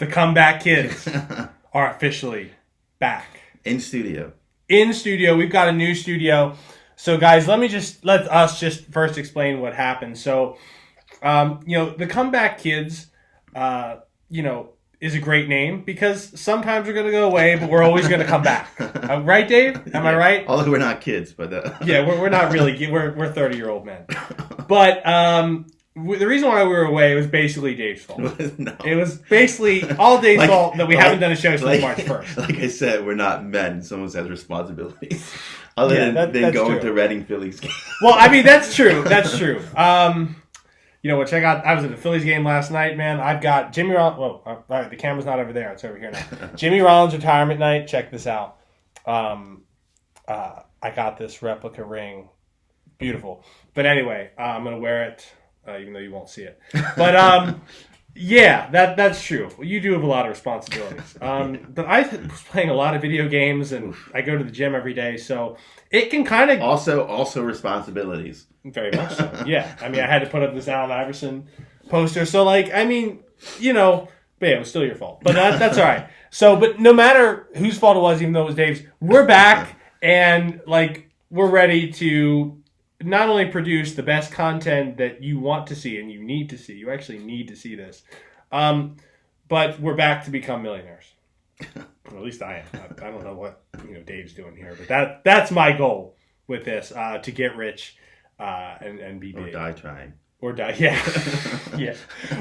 The Comeback Kids are officially back. In studio. We've got a new studio. So, guys, let us just first explain what happened. So, the Comeback Kids, is a great name because sometimes we're going to go away, but we're always going to come back. Right, Dave? Am I right? Although we're not kids, but... Yeah, we're not really... We're 30-year-old men. But the reason why we were away was basically Dave's fault. No. It was basically all Dave's fault that we haven't done a show since March 1st. Like I said, we're not men. Someone has responsibilities. Other than going to Reading Phillies game. Well, I mean, that's true. That's true. Check out. I was at the Phillies game last night, man. I've got Jimmy Rollins. Well, all right, the camera's not over there. It's over here now. Jimmy Rollins' retirement night. Check this out. I got this replica ring. Beautiful. But anyway, I'm going to wear it, even though you won't see it. But, yeah, that's true. You do have a lot of responsibilities. But I was playing a lot of video games, and I go to the gym every day, so it can kind of... Also responsibilities. Very much so, yeah. I mean, I had to put up this Allen Iverson poster, so, but yeah, it was still your fault. But that's all right. So, but no matter whose fault it was, even though it was Dave's, we're back, and, we're ready to not only produce the best content that you want to see and you need to see. You actually need to see this. But we're back to become millionaires. Well, at least I am. I don't know what Dave's doing here, but that's my goal with this, to get rich and be big. Or die trying. Yeah. Yeah.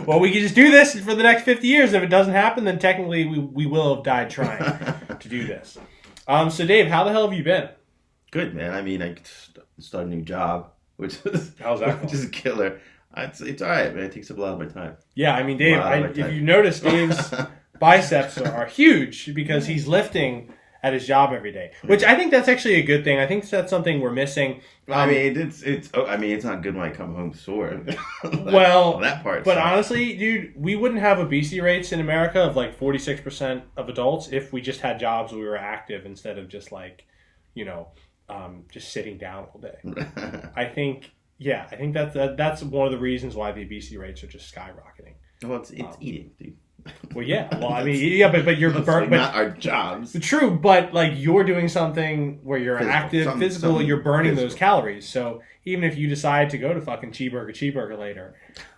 Well, we can just do this for the next 50 years. If it doesn't happen, then technically we will have died trying to do this. So, Dave, how the hell have you been? Good, man. I mean, I started a new job, which is a killer. It's all right, man. It takes up a lot of my time. Yeah, I mean, Dave, if you notice, Dave's biceps are huge because he's lifting at his job every day, which I think that's actually a good thing. I think that's something we're missing. I mean, it's not good when I come home sore. Well, that part. But honestly, dude, we wouldn't have obesity rates in America of 46% of adults if we just had jobs where we were active instead of just just sitting down all day. I think that's one of the reasons why the obesity rates are just skyrocketing. Well, it's eating, dude. Well, yeah. Well, I mean, yeah, but you're not our jobs. True, but you're doing something where you're active, physical, you're burning those calories. So even if you decide to go to fucking cheeseburger later,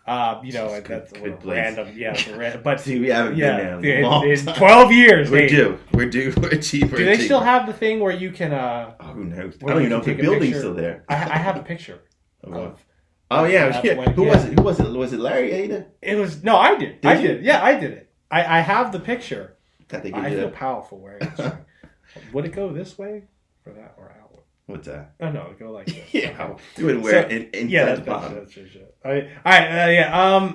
that's good random. Yeah, but see, we haven't been there in a long time. 12 years. We're due for a cheeseburger. Do they still have the thing where you can? Who knows? I don't even know if the building's still there. I have a picture of. Oh yeah. Who was it? Was it Larry Ada? It was I did. I did. Yeah, I did it. I have the picture. I feel powerful wearing it. Would it go this way or that or out? What's that? Oh no, it'd go like this. Yeah, you wouldn't wear it inside the bottom. That's just shit. All right. Yeah.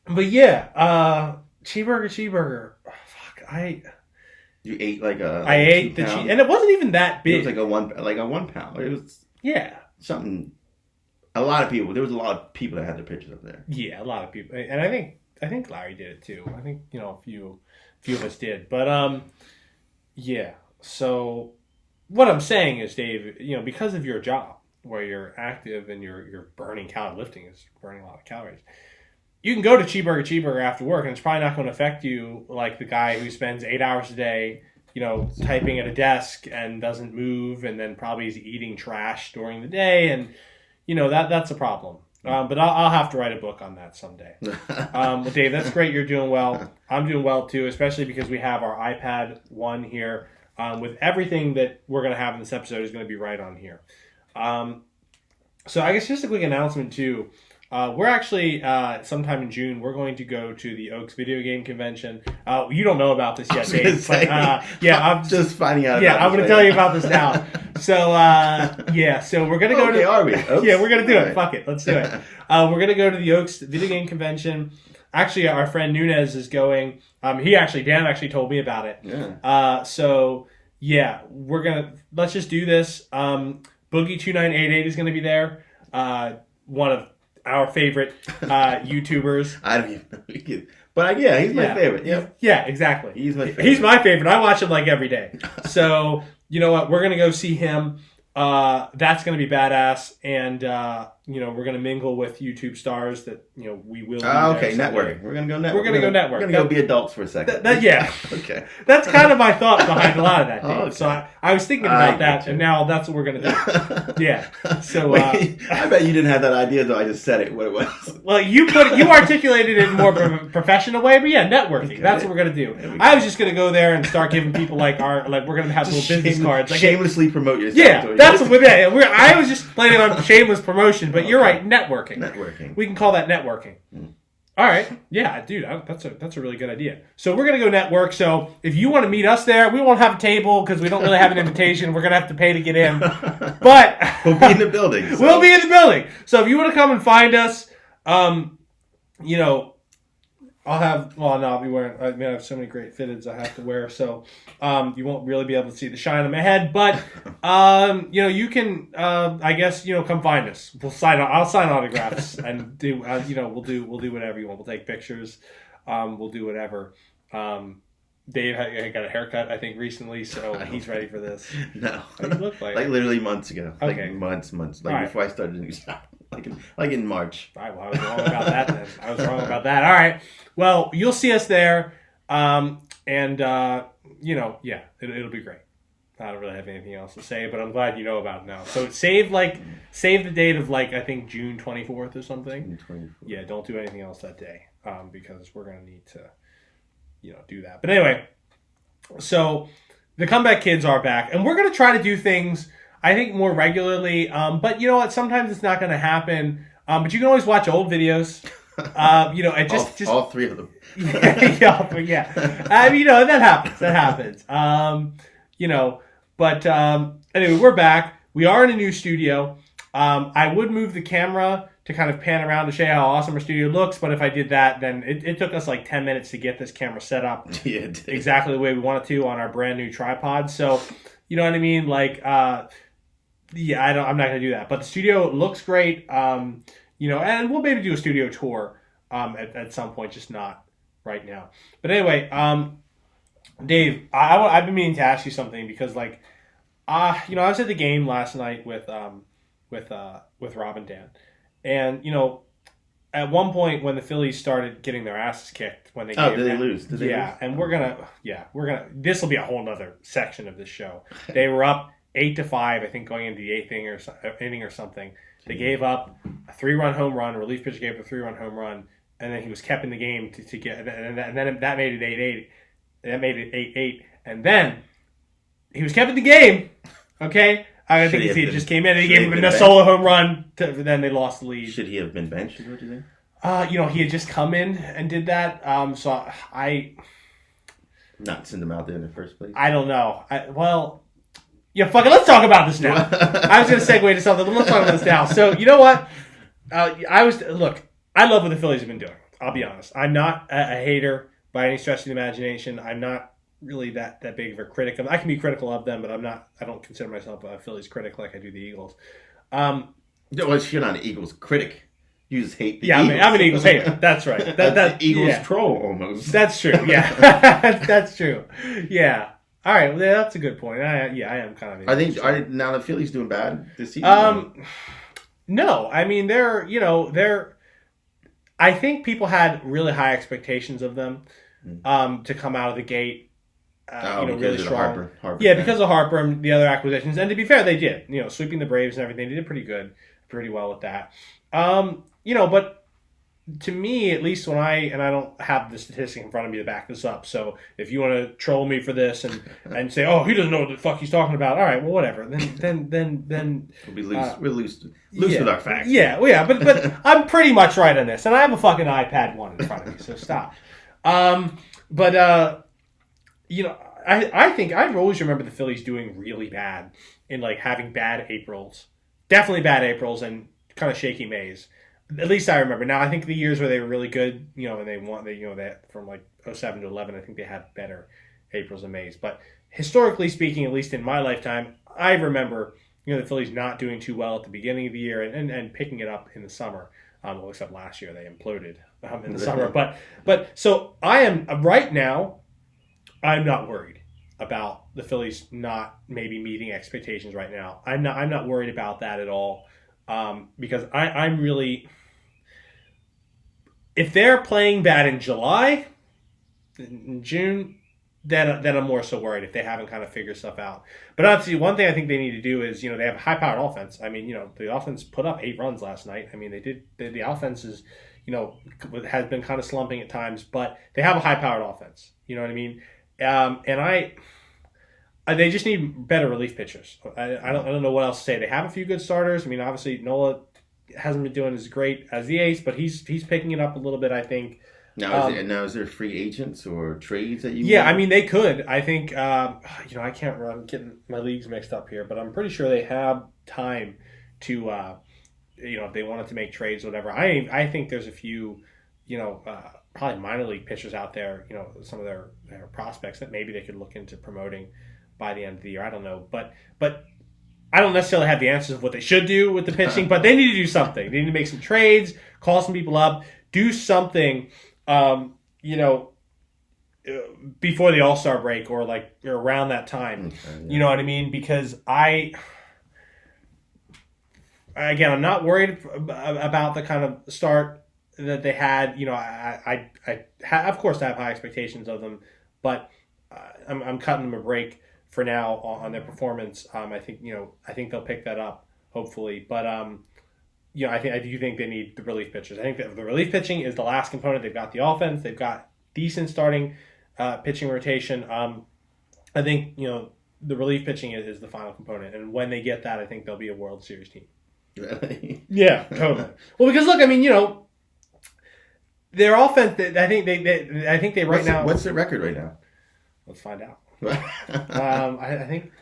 But yeah. Cheeseburger. Oh, fuck. You ate I ate the cheese, and it wasn't even that big. It was like a 1 pound. It was something. A lot of people. There was a lot of people that had their pictures up there. Yeah, a lot of people, and I think Larry did it too. I think a few of us did, but yeah. So what I'm saying is, Dave, because of your job where you're active and you're burning calories, lifting is burning a lot of calories. You can go to cheeseburger after work, and it's probably not going to affect you like the guy who spends 8 hours a day, typing at a desk and doesn't move, and then probably is eating trash during the day, and that's a problem. But I'll have to write a book on that someday. But Dave, that's great. You're doing well. I'm doing well too, especially because we have our iPad 1 here with everything that we're going to have in this episode is going to be right on here. So I guess just a quick announcement too. We're actually, sometime in June, we're going to go to the Oaks Video Game Convention. You don't know about this yet, Dave. I'm just finding out. Yeah, I'm going to tell you about this now. So, so we're going to go to... are we? Oaks? Yeah, we're going to do it. Fuck it. Let's do it. We're going to go to the Oaks Video Game Convention. Actually, our friend Nunez is going. Dan actually told me about it. Yeah. Let's just do this. Boogie2988 is going to be there. One of our favorite YouTubers. I don't even know. But he's my favorite. Yep. Yeah, exactly. He's my favorite. He's my favorite. I watch him every day. So, you know what? We're going to go see him. That's going to be badass. And we're going to mingle with YouTube stars that, we will. Okay, networking. We're going to go network. We're going to go network. We're going to go be adults for a second. Yeah. Okay. That's kind of my thought behind a lot of that, Dave. Okay. So I was thinking about that, and now that's what we're going to do. Yeah. So Wait, I bet you didn't have that idea, though. I just said it, what it was. Well, you articulated it in a more professional way, but yeah, networking. Okay. That's what we're going to do. I was just going to go there and start giving people we're going to have just little business cards. Shamelessly promote yourself. Yeah, that's what I was just planning on shameless promotion, but you're right, networking. Networking. We can call that networking. All right. Yeah, dude, that's a really good idea. So we're going to go network. So if you want to meet us there, we won't have a table because we don't really have an invitation. We're going to have to pay to get in. But we'll be in the building. So. We'll be in the building. So if you want to come and find us, I'll be wearing, I have so many great fitteds I have to wear, so you won't really be able to see the shine on my head, but, you can, I guess, come find us. I'll sign autographs and do, we'll do whatever you want. We'll take pictures. We'll do whatever. Dave got a haircut, I think, recently, so he's ready for this. No. What do you look like? Like literally months ago. Okay. Like months. Like before I started a new job. Like in March. All right, well, I was wrong about that then. I was wrong about that. All right. Well, you'll see us there. It'll be great. I don't really have anything else to say, but I'm glad you know about it now. So save the date of I think June 24th or something. June 24th. Yeah, don't do anything else that day because we're going to need to, do that. But anyway, so the Comeback Kids are back, and we're going to try to do things, I think, more regularly. But you know what? Sometimes it's not going to happen. But you can always watch old videos. And just all three of them. yeah. That happens. But anyway, we're back. We are in a new studio. I would move the camera to kind of pan around to show you how awesome our studio looks, but if I did that, then it took us 10 minutes to get this camera set up exactly the way we wanted to on our brand new tripod. So, you know what I mean? I'm not going to do that. But the studio looks great. And we'll maybe do a studio tour at some point, just not right now. But anyway, Dave, I've been meaning to ask you something because, I was at the game last night with Rob and Dan, and at one point when the Phillies started getting their asses kicked when they did they lose? Did they lose? And we're gonna this will be a whole nother section of this show. They were up 8-5, I think, going into the eighth inning or something. They gave up a 3-run home run. A relief pitcher gave up a 3-run home run, and then he was kept in the game to get, and then that made it 8-8. That made it 8-8, and then he was kept in the game. Okay, I think he just came in and he gave him a solo home run. Then they lost the lead. Should he have been benched? Is what you think? He had just come in and did that. So I not send him out there in the first place. I don't know. Fuck it. Let's talk about this now. I was going to segue to something, but let's talk about this now. So you know what? I love what the Phillies have been doing. I'll be honest. I'm not a hater by any stretch of the imagination. I'm not really that big of a critic of them. I can be critical of them, but I don't consider myself a Phillies critic like I do the Eagles. You're not an Eagles critic. You just hate the Eagles. Yeah, I'm an Eagles hater. That's right. That's Eagles troll almost. That's true. Yeah. That's true. Yeah. All right. Well, that's a good point. I am kind of. I think now the Phillies doing bad this season. No. I mean, they're. I think people had really high expectations of them to come out of the gate. Really strong. Harper because of Harper and the other acquisitions. And to be fair, they did. Sweeping the Braves and everything, they did pretty well with that. But to me, at least I don't have the statistic in front of me to back this up. So if you want to troll me for this and say, oh, he doesn't know what the fuck he's talking about. All right, well, whatever. Then we'll be loose. We're loose with our facts. Yeah, well, yeah. But I'm pretty much right on this, and I have a fucking iPad 1 in front of me. So stop. I think I've always remember the Phillies doing really bad in having bad Aprils, definitely bad Aprils, and kind of shaky Mays. At least I remember. Now I think the years where they were really good, and they won, that from 07 to 11, I think they had better Aprils and Mays. But historically speaking, at least in my lifetime, I remember the Phillies not doing too well at the beginning of the year and picking it up in the summer. Except last year they imploded in the summer. But so I am right now. I'm not worried about the Phillies not maybe meeting expectations right now. I'm not worried about that at all. because I'm really, if they're playing bad in July, in June, then I'm more so worried if they haven't kind of figured stuff out. But obviously, one thing I think they need to do is, they have a high-powered offense. I mean, the offense put up 8 runs last night. I mean, the offense is, has been kind of slumping at times, but they have a high-powered offense. You know what I mean? And they just need better relief pitchers. I don't know what else to say. They have a few good starters. I mean, obviously Nola hasn't been doing as great as the ace, but he's picking it up a little bit, I think. Now is there free agents or trades that you? Yeah, want? I mean they could. I think I can't remember. I'm getting my leagues mixed up here, but I'm pretty sure they have time to if they wanted to make trades, or whatever. I think there's a few probably minor league pitchers out there. Some of their prospects that maybe they could look into promoting by the end of the year. I don't know, but I don't necessarily have the answers of what they should do with the pitching, but they need to do something. They need to make some trades, call some people up, do something. Before the All-Star break or around that time, okay, yeah. You know what I mean? Because I'm not worried about the kind of start that they had. I of course I have high expectations of them, but I'm cutting them a break for now on their performance. I think they'll pick that up hopefully, but I do think they need the relief pitchers. I think that the relief pitching is the last component. They've got the offense. They've got decent starting pitching rotation. I think, the relief pitching is the final component. And when they get that, I think they'll be a World Series team. Really? Yeah, totally. Well, because look, I mean, their offense, I think they right now. What's their record right now? Let's find out. I think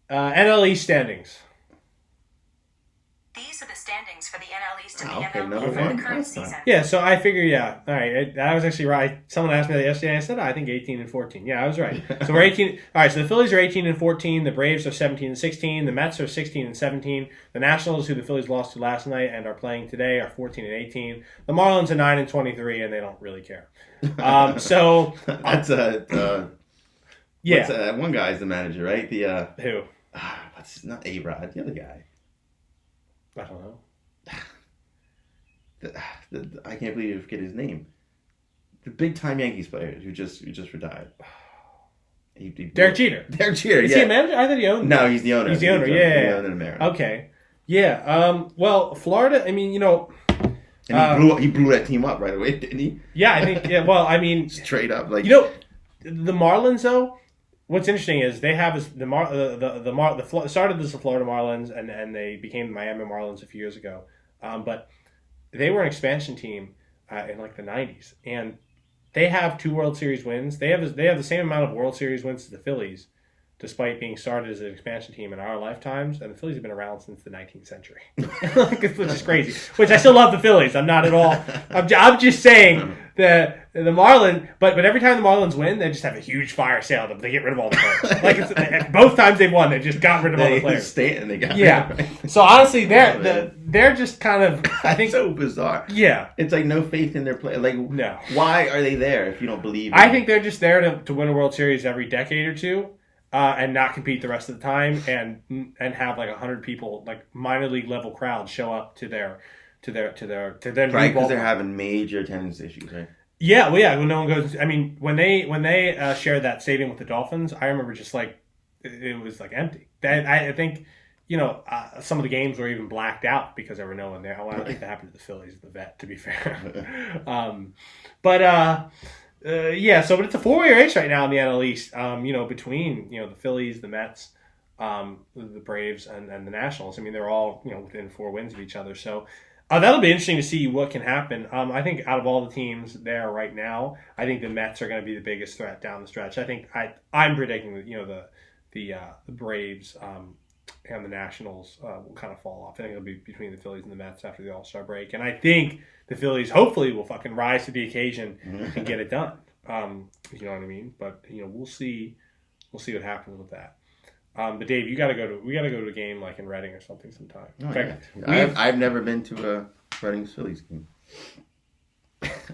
NL East standings. These are the standings for the NL East and the okay, MLB for the current season. Yeah, so I figure, yeah. All right, I was actually right. Someone asked me that yesterday, and I said, I think 18 and 14. Yeah, I was right. So we're 18. All right, so the Phillies are 18 and 14. The Braves are 17 and 16. The Mets are 16 and 17. The Nationals, who the Phillies lost to last night and are playing today, are 14 and 18. The Marlins are 9 and 23, and they don't really care. So that's yeah. One guy's the manager, right? Who? What's not A-Rod? The other guy. I don't know. I can't believe you forget his name. The big-time Yankees player who just retired. Derek Jeter. Derek Jeter, Is he a manager? I thought he owned. No, he's the owner. He's the owner, yeah. The owner in America. Okay. Yeah. Well, Florida, I mean, And he blew that team up right away, didn't he? Yeah, I think, yeah, well, I mean. Straight up. The Marlins, though, what's interesting is they have started as the Florida Marlins and they became the Miami Marlins a few years ago, but they were an expansion team in the 90s, and they have 2 World Series wins. They have the same amount of World Series wins as the Phillies, despite being started as an expansion team in our lifetimes, and the Phillies have been around since the 19th century, which is crazy. Which I still love the Phillies. I'm not at all. I'm just saying the Marlins, but every time the Marlins win, they just have a huge fire sale. They get rid of all the players. Both times they've won, they just got rid of all the players. They got rid of So honestly, they're just kind of. I think so bizarre. Yeah, it's no faith in their play. No. Why are they there if you don't believe? I think they're just there to win a World Series every decade or two. And not compete the rest of the time, and have 100 people, minor league level crowds, show up to their right, because they're having major attendance issues, right? Yeah, well, yeah. When no one goes, I mean, when they shared that stadium with the Dolphins, I remember just it was empty. I think some of the games were even blacked out because there were no one there. Well, I don't think that happened to the Phillies at the Vet, to be fair. But it's a 4-way race right now in the NL East. Between the Phillies, the Mets, the Braves, and the Nationals. I mean, they're all within 4 wins of each other. So that'll be interesting to see what can happen. I think out of all the teams there right now, I think the Mets are going to be the biggest threat down the stretch. I think I'm predicting that the Braves and the Nationals will kind of fall off. I think it'll be between the Phillies and the Mets after the All-Star break, and I think the Phillies hopefully will fucking rise to the occasion and get it done. You know what I mean? But we'll see what happens with that. But Dave, we got to go to a game in Reading or something sometime. In fact, I've never been to a Reading Phillies game.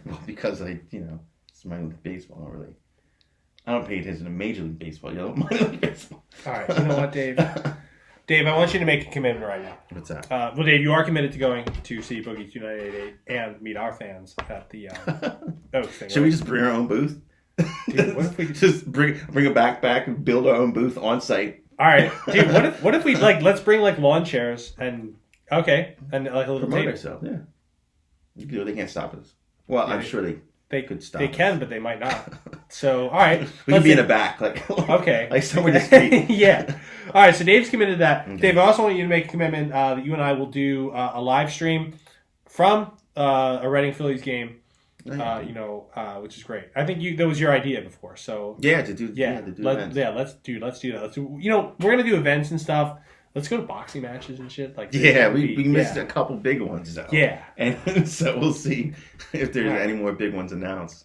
Well, because it's minor league baseball, not really. I don't pay attention to Major League Baseball. Minor league baseball. All right, you know what, Dave? Dave, I want you to make a commitment right now. What's that? Well, Dave, you are committed to going to see Boogie 2988 and meet our fans at the Oaks thing. Should we just bring our own booth? Dude, what if we just bring a backpack and build our own booth on site? All right, dude. What if we let's bring lawn chairs and a little Promote table. ourselves, yeah. They can't stop us. Well, I'm sure they could stop. They can, but they might not. So, all right, we can be in the back, okay, like somewhere in the street. Yeah. All right, so Dave's committed to that. Okay. Dave, I also want you to make a commitment that you and I will do a live stream from a Reading Phillies game. Which is great. I think that was your idea before. So to do events. Let's do that. We're gonna do events and stuff. Let's go to boxing matches and shit. We missed a couple big ones though. Yeah, and so we'll see if there's any more big ones announced.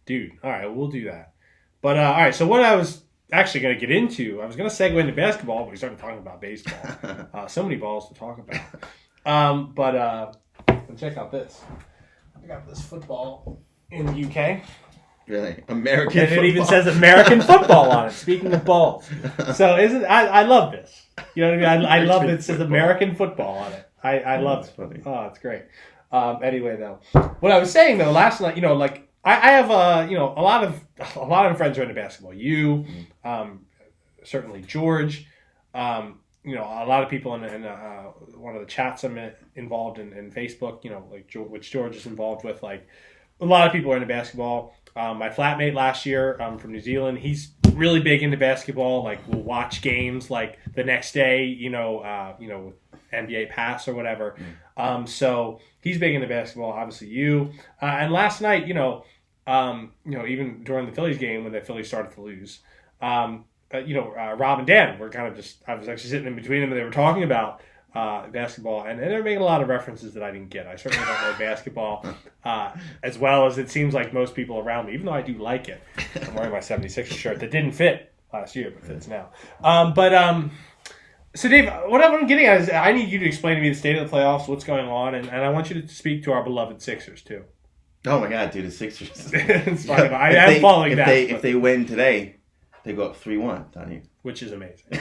Dude, all right, we'll do that. But all right, so what I was actually going to get into, I was going to segue into basketball, but we started talking about baseball. So many balls to talk about. But check out this. I got this football in the UK. Really? American football. And it even says American football on it, speaking of balls. So I love this. You know what I mean? I love that it says American football on it. I love it. Funny. Oh, it's great. Anyway, though, what I was saying, though, last night, I have a lot of friends who are into basketball. You, certainly George, a lot of people in one of the chats I'm involved in Facebook. Which George is involved with. Like a lot of people are into basketball. My flatmate last year from New Zealand, he's really big into basketball. Like we'll watch games like the next day. NBA Pass or whatever. So he's big into basketball. Obviously, you and last night, even during the Phillies game when the Phillies started to lose, Rob and Dan were kind of just. I was actually sitting in between them and they were talking about basketball, and they're making a lot of references that I didn't get. I certainly don't know basketball as well as it seems like most people around me, even though I do like it. I'm wearing my 76ers shirt that didn't fit last year, but fits now. So, Dave, what I'm getting at is I need you to explain to me the state of the playoffs, what's going on, and I want you to speak to our beloved Sixers, too. Oh, my God, dude, the Sixers. It's fine. I am following that. If they win today, they go up 3-1, Donnie. Which is amazing.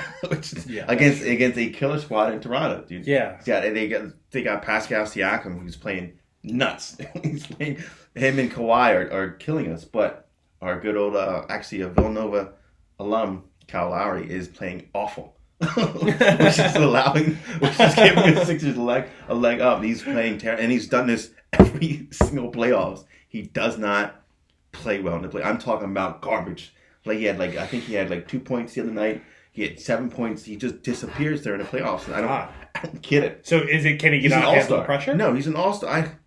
Against a killer squad in Toronto, dude. Yeah. They got Pascal Siakam, who's playing nuts. Him and Kawhi are killing us, but our good old, a Villanova alum, Kyle Lowry, is playing awful. which is giving the Sixers a leg up. He's playing terrible, and he's done this every single playoffs. He does not play well in the play. I'm talking about garbage. I think he had 2 points the other night. He had 7 points. He just disappears there in the playoffs. And I don't get it. So can he get out of the pressure? No, he's an all-star.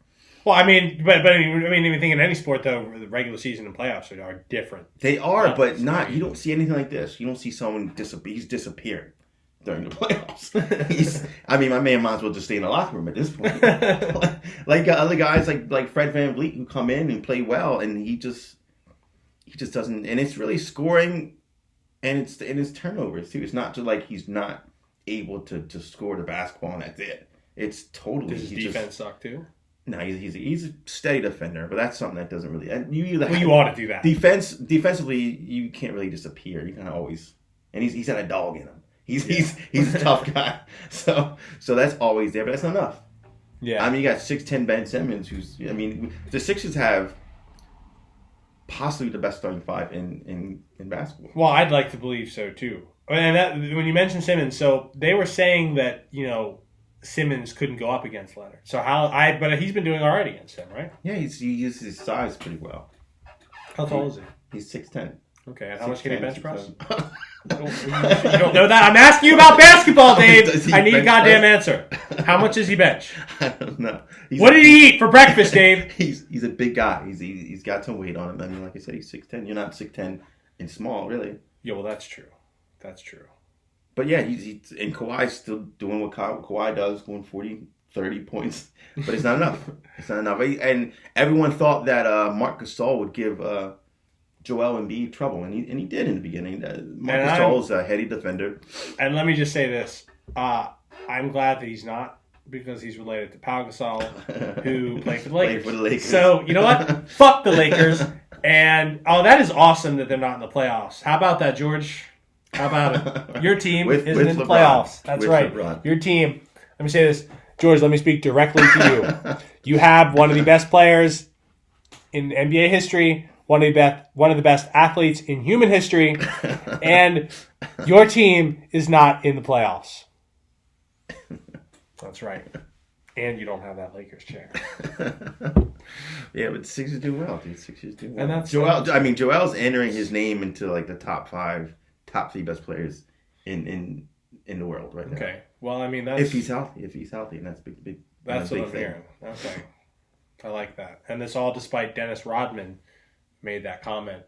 Well, I mean, even thinking in any sport though, the regular season and playoffs are different. They are, but not. You don't see anything like this. You don't see someone he's disappearing during the playoffs. My man might as well just stay in the locker room at this point. Like other guys like Fred VanVleet who come in and play well, and he just doesn't. And it's really scoring, and it's turnovers too. It's not just like he's not able to score the basketball and that's it. It's totally. Does his defense suck too? No, he's a steady defender, but that's something that doesn't really. And you ought to do that. Defensively, you can't really disappear. You kind of always, and he's got a dog in him. He's a tough guy. So that's always there, but that's not enough. Yeah. You got 6'10" Ben Simmons, the Sixers have possibly the best starting five in basketball. Well, I'd like to believe so too. And when you mentioned Simmons, so they were saying that Simmons couldn't go up against Leonard. But he's been doing all right against him, right? Yeah, he uses his size pretty well. How tall is he? He's 6'10". Okay, and how much can he bench press? You don't know that? I'm asking you about basketball, Dave. I need a goddamn answer. How much does he bench? I don't know. What did he eat for breakfast, Dave? He's a big guy. He's got some weight on him. Like I said, he's 6'10". You're not 6'10" and small, really. Yeah, well, that's true. That's true. But yeah, and Kawhi's still doing what Kawhi does, going 40, 30 points. But it's not enough. It's not enough. And everyone thought that Marc Gasol would give Joel Embiid trouble, and he did in the beginning. Marc Gasol's a heady defender. And let me just say this. I'm glad that he's not, because he's related to Pau Gasol, who played for the Lakers. So, you know what? Fuck the Lakers. And, that is awesome that they're not in the playoffs. How about that, George? How about it? Your team With isn't in the LeBron. playoffs. That's With right. LeBron. Your team. Let me say this, George. Let me speak directly to you. You have one of the best players in NBA history, one of the best athletes in human history, and your team is not in the playoffs. That's right. And you don't have that Lakers chair. Yeah, but the Sixers do well, dude. Sixers do well. And that's Joel's entering his name into like the top 3 best players in the world right now. Okay. Well, I mean, that's... If he's healthy, and that's big. That's big what I'm hearing. Okay. I like that. And this all despite Dennis Rodman made that comment.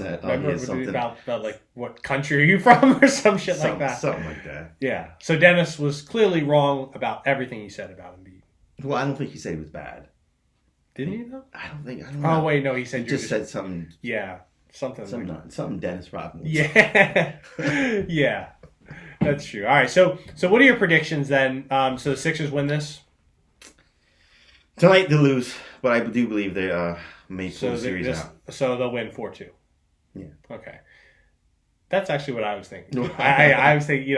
Remember about like, what country are you from or some shit like that? Something like that. Yeah. So Dennis was clearly wrong about everything he said about Embiid. Well, I don't think he said it was bad. Didn't he though? I don't know. Oh wait, no, he said he just said something. Yeah. Something Dennis Rodman. Yeah. Yeah. That's true. All right. So what are your predictions then? So the Sixers win this? Tonight they lose, but I do believe they may pull the series out. So they'll win 4-2. Yeah. Okay. That's actually what I was thinking. I was thinking,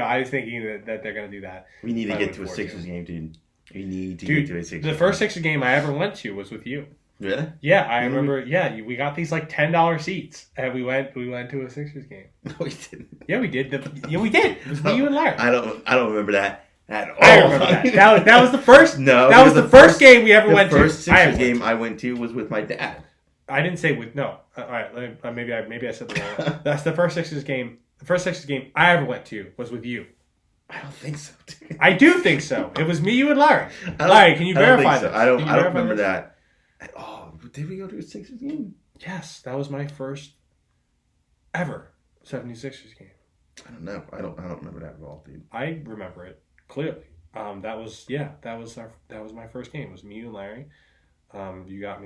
that they're going to do that. We need to get to a Sixers game, dude. We need to get to a Sixers game. The first Sixers game I ever went to was with you. Really? Yeah, I remember. Yeah, we got these like $10 seats, and we went to a Sixers game. No, we didn't. Yeah, we did. We did. It was me, you, and Larry. I don't remember that at all. I remember that. That was the first. No, that was the first game we ever went to. The first Sixers game I went to was with my dad. I didn't say with no. All right, maybe I said the wrong. That's the first Sixers game. The first Sixers game I ever went to was with you. I don't think so, dude. I do think so. It was me, you, and Larry. Larry, can you verify this? I don't remember that at all. Did we go to a Sixers game? Yes, that was my first ever 76ers game. I don't know. I don't remember that at all, dude. I remember it clearly. That was my first game. It was me, you, and Larry. You got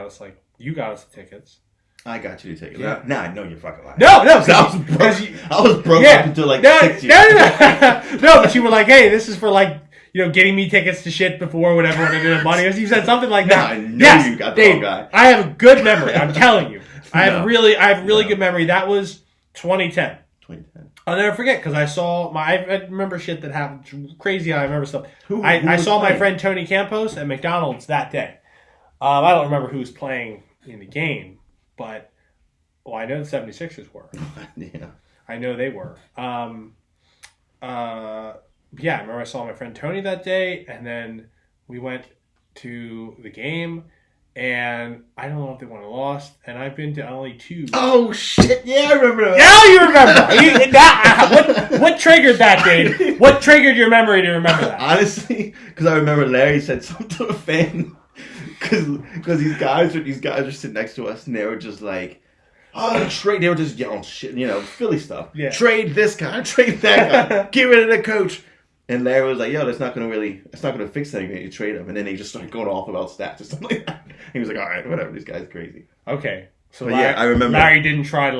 us the tickets. I got you the tickets. Yeah. Nah, I know you're fucking lying. No, I was broke up until like 6 years. No, but you were like, hey, this is for like, getting me tickets to shit before whatever when I did money. You said something like that. I know you got the wrong guy. I have a good memory. I'm telling you. I have really good memory. That was 2010. 2010. I'll never forget because I remember shit that happened. Crazy how I remember stuff. I saw my friend Tony Campos at McDonald's that day. I don't remember who was playing in the game, but I know the 76ers were. Yeah. I know they were. Yeah, I remember I saw my friend Tony that day, and then we went to the game, and I don't know if they won or lost, and I've been to only 2. Oh, shit. Yeah, I remember that. Now you remember. What triggered that, Dave? What triggered your memory to remember that? Honestly, because I remember Larry said something to a fan, because these guys are sitting next to us, and they were just like, oh, trade. They were just yelling shit, Philly stuff. Yeah. Trade this guy, trade that guy, get rid of the coach. And Larry was like, yo, it's not going to fix anything. You trade him. And then they just started going off about stats or something like that. He was like, all right, whatever. This guy's crazy. Okay. So I remember. Larry didn't try to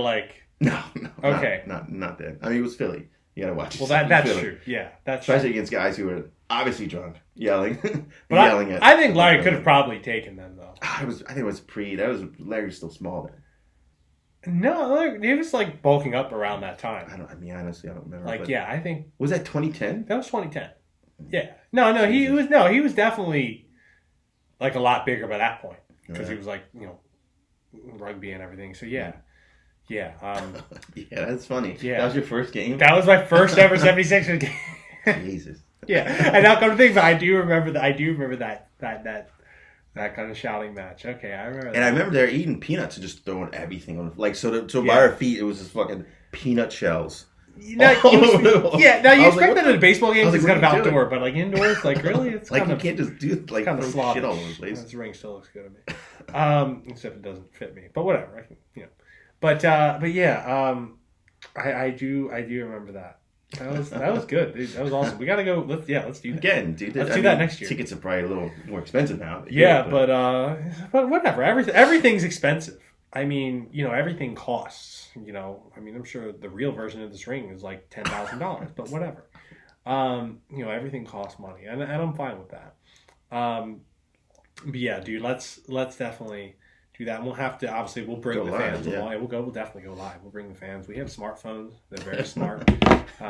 No. Okay. Not that. I mean, it was Philly. You got to watch it. Well, that's Philly. True. Yeah, that's especially true. against guys who were obviously drunk, yelling. But I think Larry could have probably taken them, though. I think it was Larry was still small then. No, he was like bulking up around that time. Honestly, I don't remember. I think was that 2010? That was 2010. Yeah. No, he was definitely like a lot bigger by that point because he was like rugby and everything. So yeah. Yeah, that's funny. Yeah. That was your first game? That was my first ever 76ers game. Jesus. Yeah, and now come to think, but I do remember that kind of shouting match. Okay, I remember that. And I remember they were eating peanuts and just throwing everything on. Like, so by our feet, it was just fucking peanut shells. You expect that at a baseball game because it's kind of outdoor, but like indoors, like really, it's like kind you can't just do like kind of throw shit all over the place. This ring still looks good to me, except it doesn't fit me. But whatever, But yeah, I do remember that. That was good. Dude, that was awesome. We gotta go. Let's do that again, dude. Let's do that next year. Tickets are probably a little more expensive now. But whatever. Everything's expensive. I mean, everything costs. I'm sure the real version of this ring is like $10,000, but whatever. Everything costs money, and I'm fine with that. But yeah, dude, let's definitely do that. And we'll have to, obviously, we'll bring Go the live, fans yeah. along. Yeah, we'll definitely go live. We'll bring the fans. We have smartphones. They're very smart.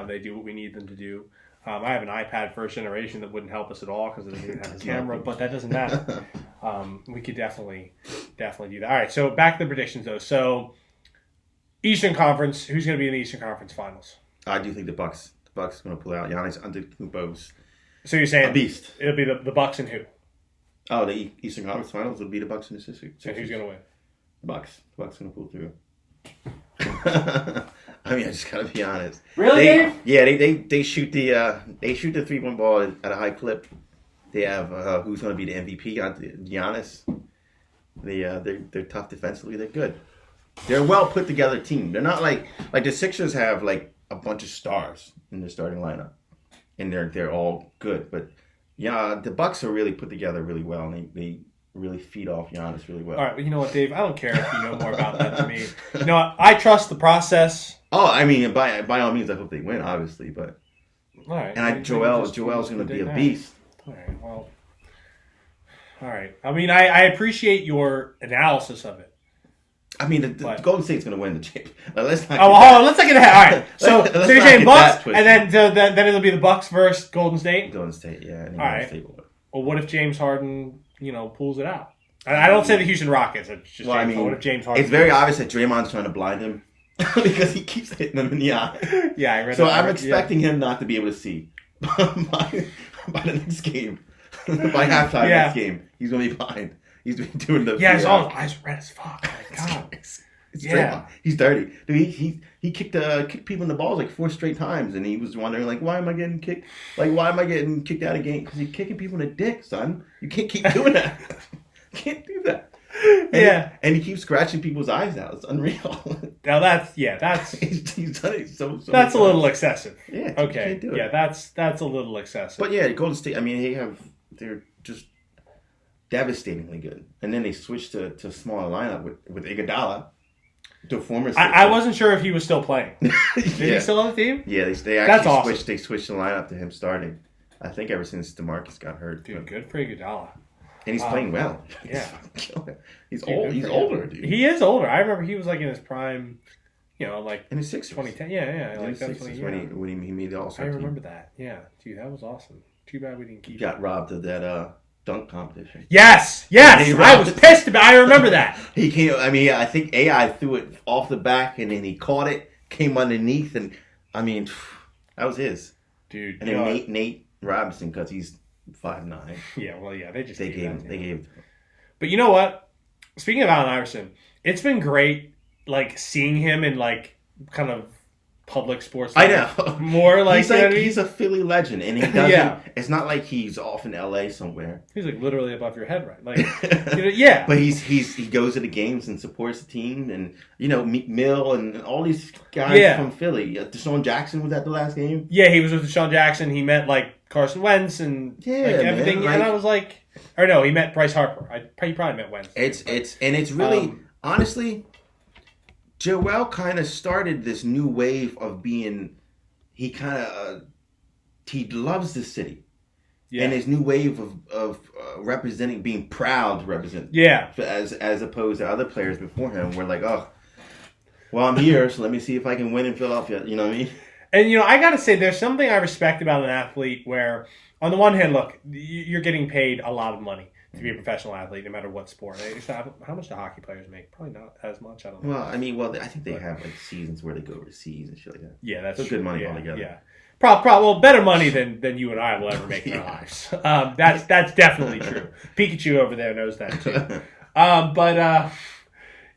They do what we need them to do. I have an iPad first generation that wouldn't help us at all because it doesn't even have a camera, but that doesn't matter. We could definitely do that. All right, so back to the predictions, though. So, Eastern Conference, who's going to be in the Eastern Conference Finals? I do think the Bucks are going to pull out. Giannis Antetokounmpo's So you're saying a beast. It'll be the Bucks and who? Oh, the Eastern Conference Finals would be the Bucks and the Sixers. And who's going to win? The Bucks. The Bucks going to pull through. I mean, I just gotta be honest. Really, Dave? Yeah, they shoot the 3-point ball at a high clip. They have who's going to be the MVP? Giannis. They're tough defensively. They're good. They're a well put together team. They're not like the Sixers have like a bunch of stars in their starting lineup, and they're all good. But yeah, the Bucks are really put together really well, and they really feed off Giannis really well. All right, but you know what, Dave? I don't care if you know more about that than me. You know, I trust the process. Oh, I mean, by all means, I hope they win, obviously, but All right. and Joel's going to be a beast. All right. Well. All right. I mean, I appreciate your analysis of it. I mean, the Golden State's going to win the chip. Let's not. Let's not get ahead. All right. So you're saying Bucks, and then it'll be the Bucks versus Golden State. Golden State, yeah. And All right. State will win. Well, what if James Harden, pulls it out? I don't say the Houston Rockets. It's just what if James Harden? It's very obvious that Draymond's trying to blind him because he keeps hitting them in the eye. Yeah, I read so that. I'm expecting him not to be able to see by the next game. By halftime next game, he's going to be blind. He's doing the his eyes red as fuck. Oh my God. It's Draymond. He's dirty. Dude, he kicked people in the balls like 4 straight times, and he was wondering like, why am I getting kicked? Like, why am I getting kicked out of game? Because you're kicking people in the dick, son. You can't keep doing that. You can't do that. And he keeps scratching people's eyes out. It's unreal. Now that's he's done it so that's a little excessive. Yeah. Okay. Can't do it. Yeah, that's a little excessive. But yeah, Golden State. I mean, they're just devastatingly good. And then they switched to a smaller lineup with Iguodala, the former. I wasn't sure if he was still playing. Is he still on the team? Yeah, they actually switched. They switched the lineup to him starting. I think ever since DeMarcus got hurt. Dude, good for Iguodala. And he's playing well. Yeah. He's old. He's older, dude. He is older. I remember he was like in his prime, like in his 60s. 2010. Yeah. Like that's when he made the All-Star team. team. I remember that. Yeah. Dude, that was awesome. Too bad we didn't keep He got robbed of that dunk competition. Yes. I was pissed about it. I remember that. He came, I think AI threw it off the back and then he caught it, came underneath, and that was his. Dude. And then Nate Robinson, because he's 5'9". Yeah, well, yeah, they gave him. But you know what? Speaking of Allen Iverson, it's been great, like, seeing him in, like, kind of public sports. I know. More like, he's a Philly legend, and he doesn't. Yeah. It's not like he's off in LA somewhere. He's like literally above your head, right? Like, yeah. But he goes to the games and supports the team, and Meek Mill and all these guys from Philly. Deshaun Jackson was at the last game. Yeah, he was with Deshaun Jackson. He met like Carson Wentz and everything. Man, and I was like, or no, he met Bryce Harper. He probably met Wentz. It's really honestly. Joel kind of started this new wave of being, he loves the city. Yeah. And his new wave of representing, being proud to represent. Yeah. As opposed to other players before him, were like, oh, well, I'm here, so let me see if I can win in Philadelphia. You know what I mean? And, I got to say, there's something I respect about an athlete where, on the one hand, look, you're getting paid a lot of money to be a professional athlete, no matter what sport. How much do hockey players make? Probably not as much. I don't know. Well, I think they have like seasons where they go overseas and shit like that. Yeah, that's good money altogether. Yeah, well, better money than you and I will ever make in our lives. That's definitely true. Pikachu over there knows that too. But I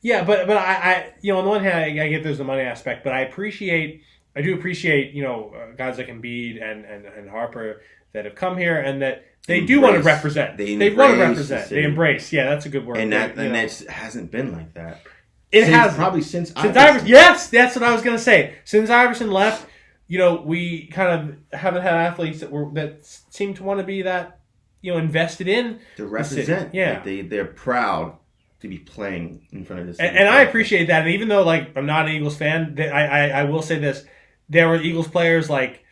on the one hand, I get there's the money aspect, but I do appreciate guys like Embiid and Harper that have come here and that. They do want to represent. They want to represent. They embrace. Yeah, that's a good word. And that hasn't been like that. It has probably since Iverson. Yes, that's what I was going to say. Since Iverson left, we kind of haven't had athletes that seem to want to be that invested in to represent. Yeah, they're proud to be playing in front of this. And I appreciate that. And even though I'm not an Eagles fan, I will say this: there were Eagles players like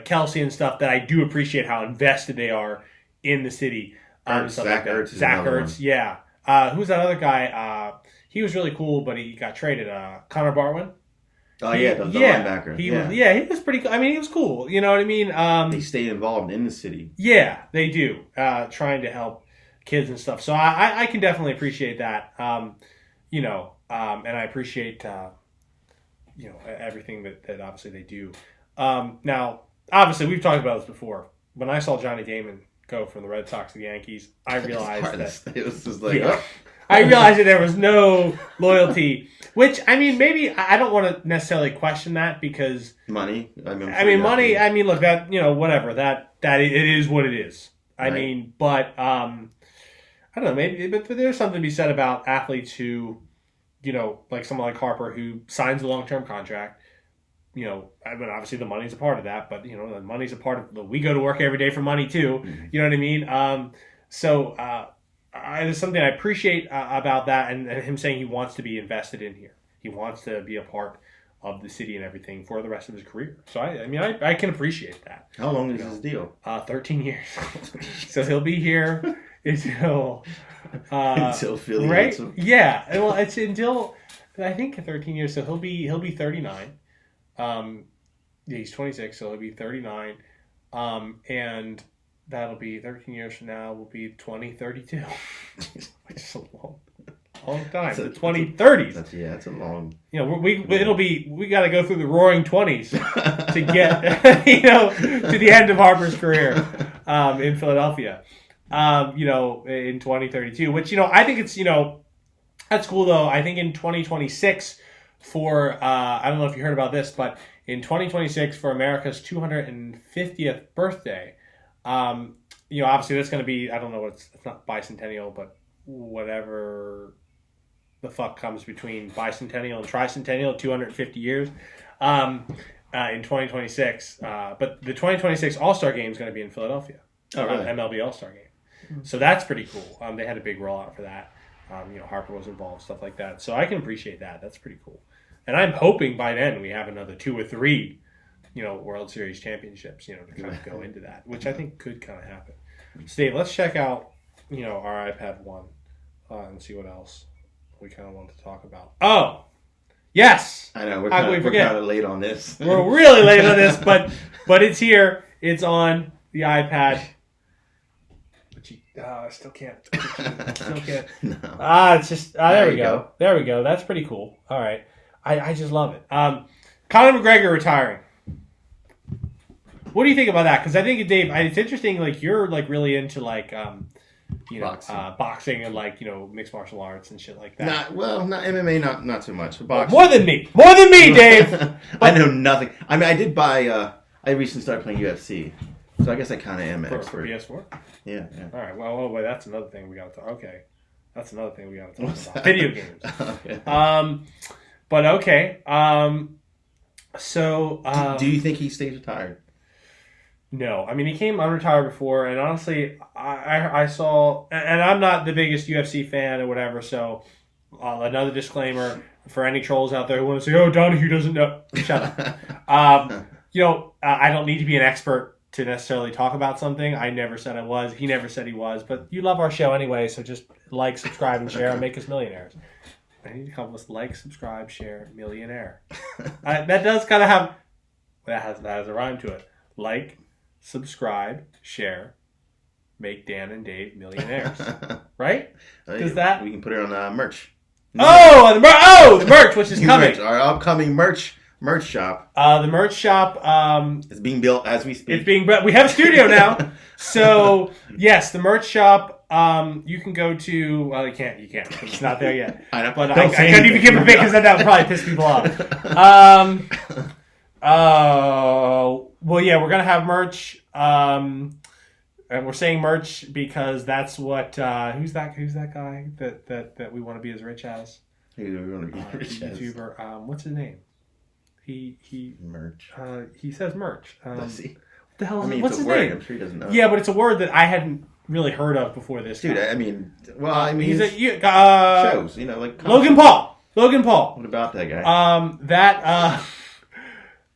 Kelsey and stuff that I do appreciate how invested they are in the city. Zach Ertz. Zach Ertz, yeah. Who's that other guy? He was really cool, but he got traded. Connor Barwin. Oh, yeah, the linebacker. He was pretty cool. I mean, he was cool. You know what I mean? They stay involved in the city. Yeah, they do. Trying to help kids and stuff. So I can definitely appreciate that. And I appreciate, everything that obviously they do. Now, obviously, we've talked about this before. When I saw Johnny Damon go from the Red Sox to the Yankees, I realized that it was just like, I realized that there was no loyalty. Which, I mean, maybe I don't want to necessarily question that because money. Money. I mean, look, that whatever. That it is what it is. I Right. mean, but I don't know. Maybe, but there's something to be said about athletes who, like someone like Harper who signs a long-term contract. I mean, obviously the money's a part of that, but the money's a part of. We go to work every day for money too. Mm-hmm. You know what I mean? There's something I appreciate about that, and him saying he wants to be invested in here. He wants to be a part of the city and everything for the rest of his career. So I can appreciate that. How long is his deal? 13 years. So he'll be here until Until Philly right? hits him. Yeah. Well, it's until I think 13 years. So he'll be 39. He's 26, so he'll be 39. And that'll be 13 years from now. Will be 2032, which is a long time. The 2030s. That's a long. We got to go through the Roaring 20s to get to the end of Harper's career in Philadelphia. In 2032, which I think it's that's cool though. I think in 2026 for I don't know if you heard about this, but in 2026 for America's 250th birthday. Obviously that's going to be, I don't know it's not bicentennial, but whatever the fuck comes between bicentennial and tricentennial, 250 years, in 2026. But the 2026 All-Star Game is going to be in Philadelphia. Oh, really? MLB All-Star Game. So that's pretty cool. They had a big rollout for that. Harper was involved, stuff like that. So I can appreciate that. That's pretty cool. And I'm hoping by then we have another 2 or 3 World Series championships, to kind of go into that, which I think could kind of happen. Steve, let's check out, our iPad 1 and see what else we kind of want to talk about. Oh, yes! I know, we're How can we forget? kind of late on this. We're really late on this, but it's here. It's on the iPad. But I still can't. No. It's just, there we go. There we go. That's pretty cool. All right. I just love it. Conor McGregor retiring. What do you think about that? Because I think, Dave, it's interesting. Like you're like really into like boxing and like mixed martial arts and shit like that. Not MMA, not too much. Boxing. More than me, Dave. I know nothing. I mean, I did buy. I recently started playing UFC, so I guess I kind of am an For expert. PS4. Yeah. All right. Well, wait, that's another thing we got to talk. Okay, that's another thing we got to talk about. Video games. Okay. But okay. So. Do you think he stays retired? No, I mean he came unretired before, and honestly, I saw, and I'm not the biggest UFC fan or whatever. So another disclaimer for any trolls out there who want to say, "Oh, Daveahue doesn't know." Shut up. I don't need to be an expert to necessarily talk about something. I never said I was. He never said he was. But you love our show anyway, so just like, subscribe, and share, and make us millionaires. I need to come with like, subscribe, share, millionaire. That does kind of have that has a rhyme to it. Like, subscribe, share, make Dan and Dave millionaires. Right? Does that? We can put it on merch. Oh, the merch, which is coming. Our upcoming merch shop. The merch shop. It's being built as we speak. It's being built. We have a studio now. So yes, the merch shop. You can go to. Well, you can't. It's not there yet. I know. But I couldn't even give a big because that would probably piss people off. Well, yeah, we're gonna have merch. And we're saying merch because that's what. Who's that guy that we want to be as rich as? Who we want to be rich as? YouTuber. What's his name? He merch. He says merch. Does he? What the hell? What's his word. name? I'm sure he doesn't know. Yeah, but it's a word that I hadn't really heard of before this. Dude, guy. He's he's shows, like Logan Paul. What about that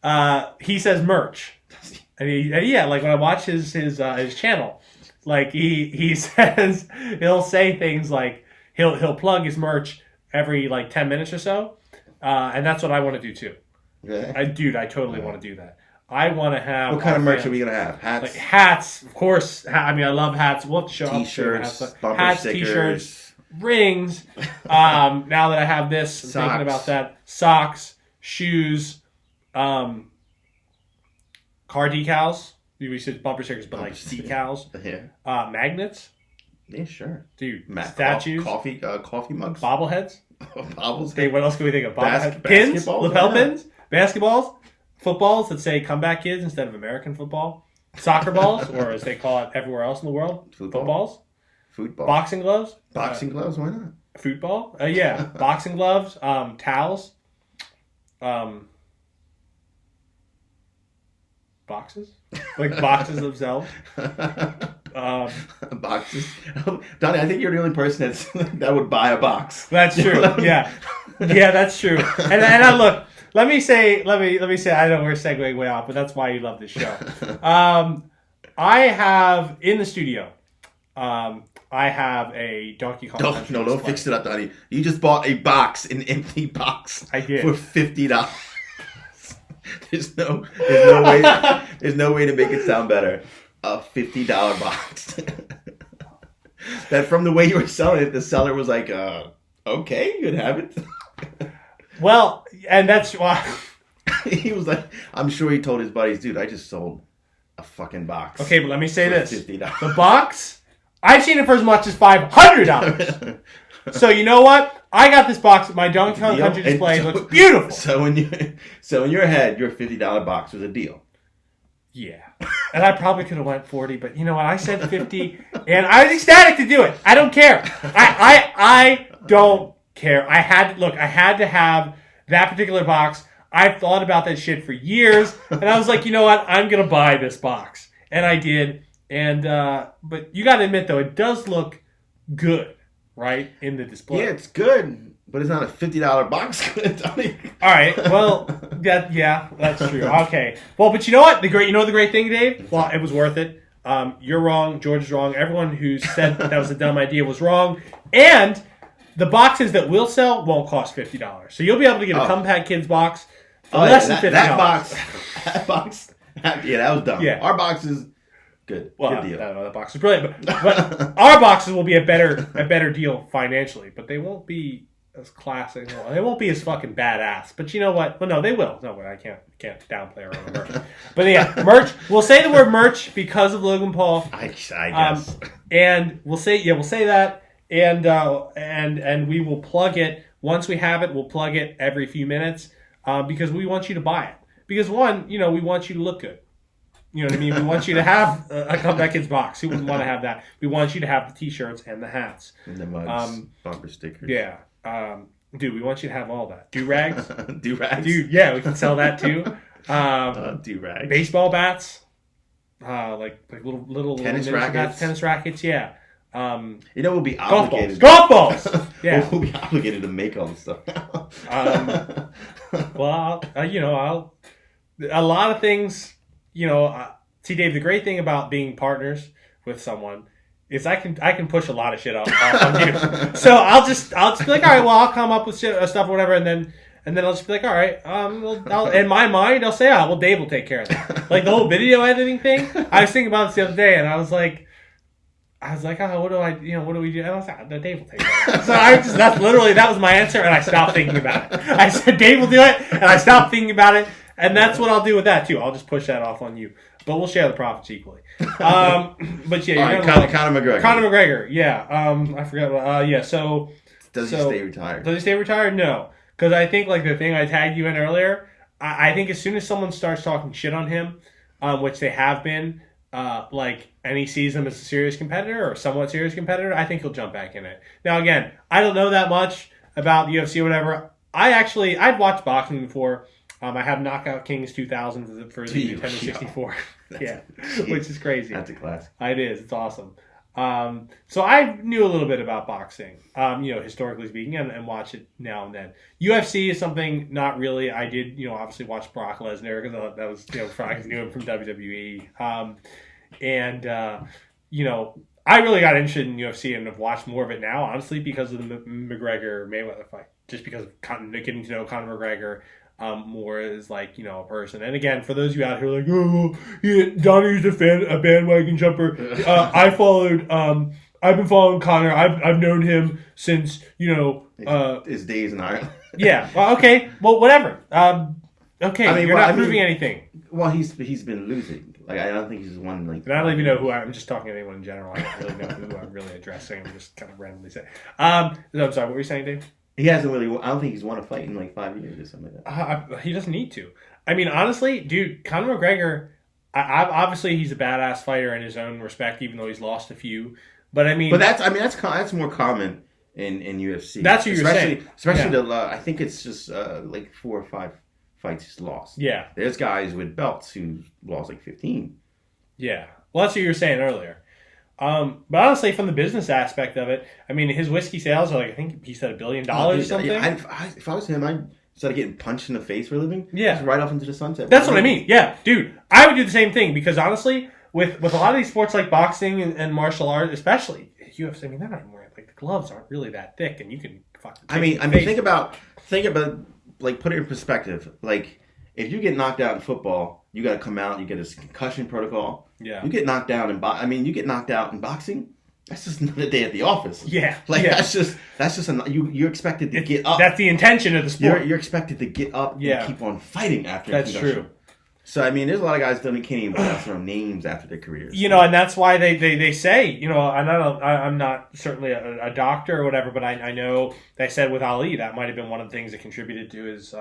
guy? He says merch, and like when I watch his channel, like he says he'll say things like he'll plug his merch every like 10 minutes or so, and that's what I want to do too. Yeah. I totally want to do that. I want to have. What kind of merch are we gonna have? Hats, like hats, of course. I mean, I love hats. We'll have to show T-shirts, up. bumper Hats, stickers. T-shirts, rings. Now that I have this, I'm thinking about that. Socks, shoes, car decals. We said bumper stickers, but like decals. Yeah. Magnets. Yeah, sure. Dude, statues. Coffee mugs. Bobbleheads. Bobbles. Hey, what else can we think of? Bobbleheads. Pins. Lapel pins. Basketballs. Footballs that say "Comeback Kids" instead of American football. Soccer balls, or as they call it everywhere else in the world, footballs. Football. Boxing gloves. Boxing gloves. Why not? Football. Yeah. Boxing gloves. Towels. Boxes. Like boxes themselves. Boxes. Donnie, I think you're the only person that would buy a box. That's true. Yeah. Yeah, that's true. And I look. Let me say. I know we're segueing way off, but that's why you love this show. I have in the studio. I have a Donkey Kong. Don't fix it up, Donnie. You just bought a box, an empty box. I did for $50. There's no way to make it sound better. A $50 box. That from the way you were selling it, the seller was like, "Okay, you can have it." Well, and that's why he was like, I'm sure he told his buddies, dude, I just sold a fucking box. Okay, but let me say this. $50. The box, I've seen it for as much as $500. So you know what? I got this box. My Donkey Kong Country display looks beautiful. So in your head, your $50 box was a deal. Yeah. And I probably could have went 40, but you know what? I said 50, and I was ecstatic to do it. I don't care. I don't care. I had to have that particular box. I've thought about that shit for years, and I was like, you know what? I'm gonna buy this box, and I did. And but you got to admit though, it does look good, right, in the display. Yeah, it's good, but it's not a $50 box. All right. Well, that's true. Okay. Well, but you know what? The great thing, Dave. Well, it was worth it. You're wrong. George is wrong. Everyone who said that was a dumb idea was wrong, and the boxes that will sell won't cost $50. So you'll be able to get a Comeback Kids box for less than $50. That box. Yeah, that was dumb. Yeah. Our box is good. Well, good deal. I don't know. That box is brilliant. But our boxes will be a better deal financially, but they won't be as classic. They won't be as fucking badass. But you know what? Well, no, they will. No, I can't downplay our own merch. But yeah, merch. We'll say the word merch because of Logan Paul. I guess. And we'll say that. And we will plug it once we have it. We'll plug it every few minutes because we want you to buy it. Because one, we want you to look good. You know what I mean? We want you to have a Comeback Kids box. Who wouldn't want to have that? We want you to have the T-shirts and the hats and the mugs, bumper stickers. Yeah, dude, we want you to have all that. Do-rags, dude. Yeah, we can sell that too. Do-rags, baseball bats, like little tennis rackets. Tennis rackets, yeah. We'll be obligated. Golf balls. Yeah, we'll be obligated to make all this stuff. Well, I'll a lot of things. See, Dave. The great thing about being partners with someone is I can push a lot of shit off on you. So I'll just be like, all right, well, I'll come up with stuff or whatever, and then I'll just be like, all right, in my mind, I'll say, well, Dave will take care of that. Like the whole video editing thing. I was thinking about this the other day, and I was like, what do we do? And I was like, Dave will take care of it. So that was my answer, and I stopped thinking about it. I said, Dave will do it, and I stopped thinking about it, and that's what I'll do with that too. I'll just push that off on you, but we'll share the profits equally. But yeah, you're Conor McGregor. Conor McGregor, yeah. I forgot. Yeah. So does he stay retired? Does he stay retired? No, because I think like the thing I tagged you in earlier. I think as soon as someone starts talking shit on him, which they have been. And he sees him as a serious competitor or a somewhat serious competitor, I think he'll jump back in it. Now, again, I don't know that much about the UFC or whatever. I'd watched boxing before. I have Knockout Kings 2000 for the Nintendo 64. Yeah, which is crazy. That's a classic. It is. It's awesome. So I knew a little bit about boxing, historically speaking, and watch it now and then. UFC is something not really. I did, obviously watch Brock Lesnar because that was, I knew him from WWE. I really got interested in UFC and have watched more of it now, honestly, because of the McGregor-Mayweather fight. Just because of getting to know Conor McGregor more as, like, a person. And again, for those of you out here like, oh, yeah, Donnie's a bandwagon jumper. I've been following Conor. I've known him since, his days in Ireland. Yeah. Well, okay. Well, whatever. Okay. You're not proving anything. Well, he's been losing. Like, I don't think he's won. Like, and I don't even know who I'm just talking to anyone in general. I don't really know who I'm really addressing. I'm just kind of randomly saying. I'm sorry. What were you saying, Dave? He hasn't really. I don't think he's won a fight in like 5 years or something like that. He doesn't need to. I mean, honestly, dude, Conor McGregor. Obviously he's a badass fighter in his own respect, even though he's lost a few. But that's more common in UFC. That's what you're saying. Especially I think it's just like 4 or 5 fights he's lost. Yeah. There's guys with belts who lost like 15. Yeah. Well, that's what you were saying earlier. But honestly, from the business aspect of it, I mean, his whiskey sales are like, I think he said $1 billion or something. If I was him, instead of getting punched in the face for a living, just right off into the sunset. That's what I mean. Yeah, dude. I would do the same thing because honestly, with a lot of these sports like boxing and martial arts, especially UFC, I mean, they're not even wearing, like, the gloves aren't really that thick, and you can fucking. Think about like, put it in perspective. Like, if you get knocked out in football, you got to come out. You get a concussion protocol. Yeah. You get knocked out you get knocked out in boxing. That's just another day at the office. Yeah. That's just you're expected to get up. That's the intention of the sport. You're expected to get up and keep on fighting after. That's true. So I mean, there's a lot of guys that can't even pronounce their own names after their careers. And that's why they say, I'm not certainly a doctor or whatever, but I know they said with Ali that might have been one of the things that contributed to his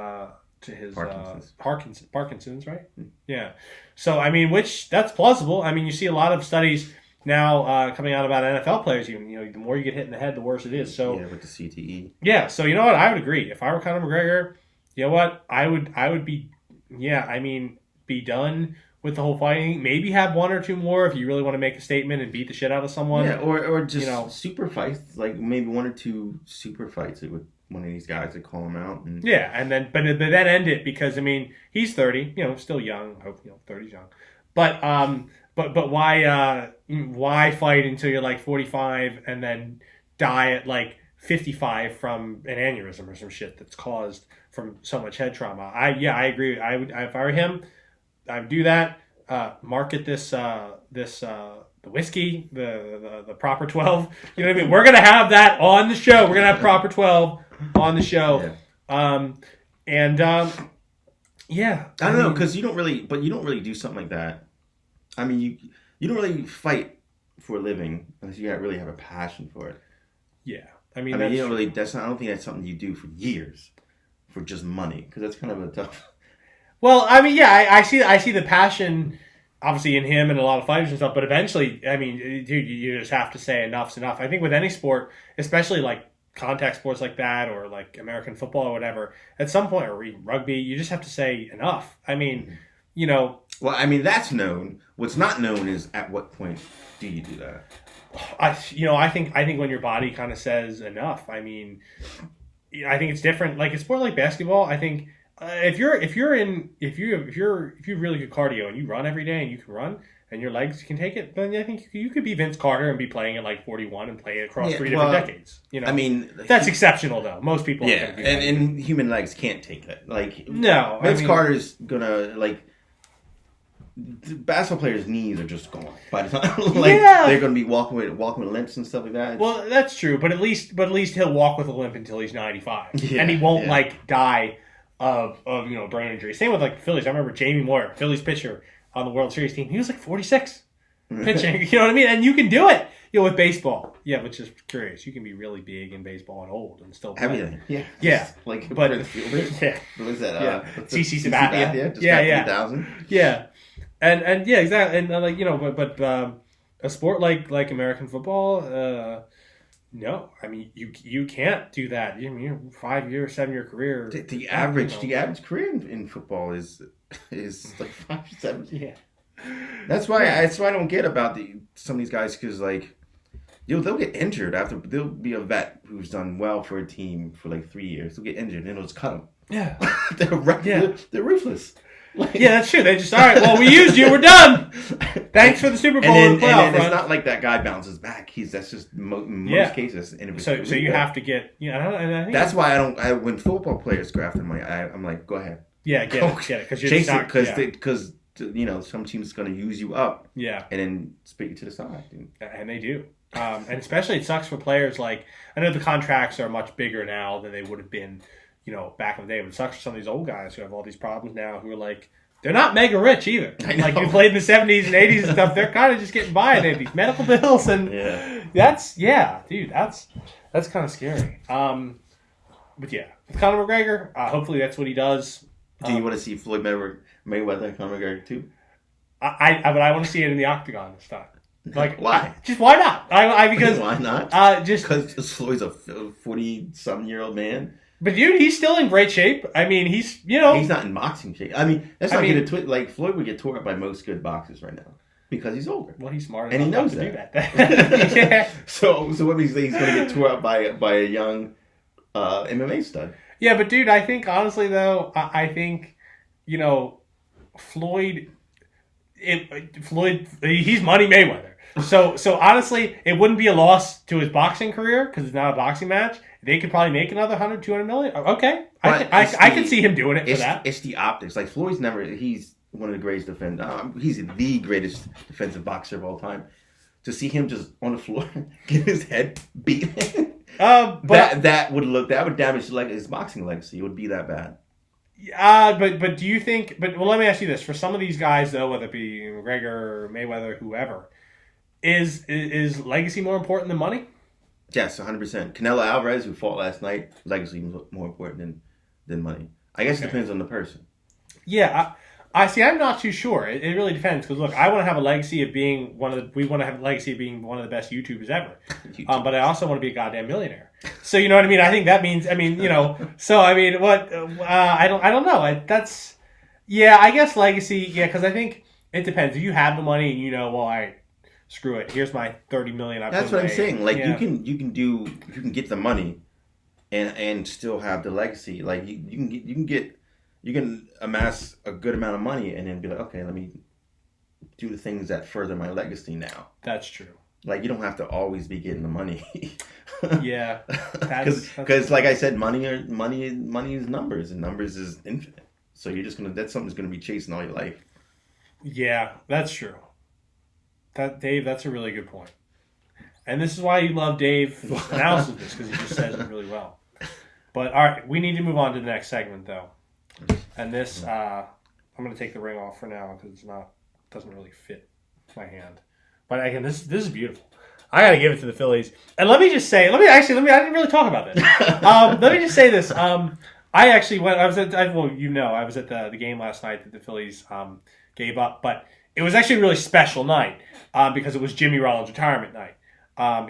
Parkinson's, right? Yeah. So I mean, which that's plausible. I mean, you see a lot of studies now coming out about NFL players. Even the more you get hit in the head, the worse it is. So with the CTE. Yeah. So you know what? I would agree. If I were Conor McGregor, you know what? I would be. Yeah. I mean, be done with the whole fighting. Maybe have 1 or 2 more if you really want to make a statement and beat the shit out of someone. Yeah. Or just super fights. Like maybe 1 or 2 super fights with one of these guys that call him out. Yeah, and then but then end it because I mean he's 30, still young. I hope 30's young, but why fight until you're like 45 and then die at like 55 from an aneurysm or some shit that's caused from so much head trauma? I agree. I would if I were him, I would do that. Market the whiskey, the proper 12. You know what I mean? We're gonna have that on the show. We're gonna have proper 12 on the show. Yeah. Yeah. I don't know, because you don't really do something like that. I mean, you don't really fight for a living unless you really have a passion for it. Yeah. I mean, you don't really. I don't think that's something you do for years for just money, because that's kind of a tough. Well, I mean, yeah, I see the passion. Obviously in him and a lot of fighters and stuff, but eventually, I mean, dude, you just have to say enough's enough. I think with any sport, especially like contact sports like that or like American football or whatever, at some point, or even rugby, you just have to say enough. I mean, Well, I mean, that's known. What's not known is at what point do you do that? I think when your body kind of says enough, I mean, I think it's different. Like a sport like basketball, I think. If you have really good cardio and you run every day and you can run and your legs can take it, then I think you could be Vince Carter and be playing at like 41 and play it across 3 different decades. I mean, that's exceptional though. Most people, and human legs can't take that. Like, no, Vince Carter's gonna basketball players' knees are just gone by the time they're gonna be walking with limps and stuff like that. Well, that's true, but at least he'll walk with a limp until he's 95, and he won't die of brain injury. Same with like the Phillies. I remember Jamie Moyer, Phillies pitcher on the World Series team. He was like 46 pitching. You know what I mean? And you can do it. With baseball. Yeah, which is curious. You can be really big in baseball and old and still play. Everything. Yeah. Yeah. Like but the fielders. Yeah. What is that? Yeah. CC Sabathia. Yeah. 3,000. Yeah. And yeah, exactly. And but a sport like American football. No, I mean you can't do that. I mean, your 5-year, 7-year career. The average career in football is like 5 to 7. Yeah, that's why I don't get about some of these guys, because like they'll get injured after. There'll be a vet who's done well for a team for like 3 years. They'll get injured and they'll just cut them. Yeah, They're ruthless. Yeah, that's true. They just, all right, well, we used you. We're done. Thanks for the Super Bowl and and playoff then it's run. not like that guy bounces back. That's just most cases. So you have to get, and I think that's why when football players draft them, I'm like, go ahead. Yeah, get it. Because you're chase not, it, because some team's going to use you up. Yeah. And then spit you to the side. And they do. And especially it sucks for players like, I know the contracts are much bigger now than they would have been, back in the day. But it sucks for some of these old guys who have all these problems now who are like, they're not mega rich either. Like you played in the 70s and 80s and stuff, they're kind of just getting by. They have these medical bills and that's kind of scary. But yeah, with Conor McGregor, hopefully that's what he does. Do you want to see Floyd Mayweather, Conor McGregor too? But I want to see it in the octagon this time. Like why? Just why not? Because why not? Just because Floyd's a 40-something-year-old man. But dude, he's still in great shape. I mean, he's he's not in boxing shape. I mean, let's not get into it. Like Floyd would get tore up by most good boxers right now because he's older. Well, he's smart and he knows to do that. Yeah. So what means he's going to get tore up by a young MMA stud? Yeah, but dude, I think honestly though, I think Floyd, he's Money Mayweather. So honestly, it wouldn't be a loss to his boxing career because it's not a boxing match. They could probably make another 100, 200 million. Okay. I could see him doing it for that. It's the optics. Like Floyd's he's one of the greatest he's the greatest defensive boxer of all time. To see him just on the floor, get his head beaten. That would damage his boxing legacy. It would be that bad. But do you think, let me ask you this. For some of these guys though, whether it be McGregor, Mayweather, whoever, is legacy more important than money? Yes, 100%. Canelo Alvarez, who fought last night, legacy is more important than money. I guess it depends on the person. Yeah, I see. I'm not too sure. It really depends because look, I want to have a legacy of being we want to have a legacy of being one of the best YouTubers ever. But I also want to be a goddamn millionaire. So you know what I mean? I think that means So I mean, what? I don't know. I guess legacy. Yeah, because I think it depends. If you have the money and screw it. Here's my $30 million. That's what I'm saying. Like you can get the money, and still have the legacy. Like you can amass a good amount of money and then be like, okay, let me do the things that further my legacy now. That's true. Like you don't have to always be getting the money. Yeah, because like I said, money is numbers, and numbers is infinite. So that's something that's gonna be chasing all your life. Yeah, that's true. Dave, that's a really good point. And this is why you love Dave's analysis of this, because he just says it really well. But, all right, we need to move on to the next segment, though. And this, I'm going to take the ring off for now, because it doesn't really fit my hand. But, again, this is beautiful. I got to give it to the Phillies. And let me just say, I didn't really talk about this. Let me just say this. I actually went, I was at the game last night that the Phillies gave up, but it was actually a really special night because it was Jimmy Rollins' retirement night.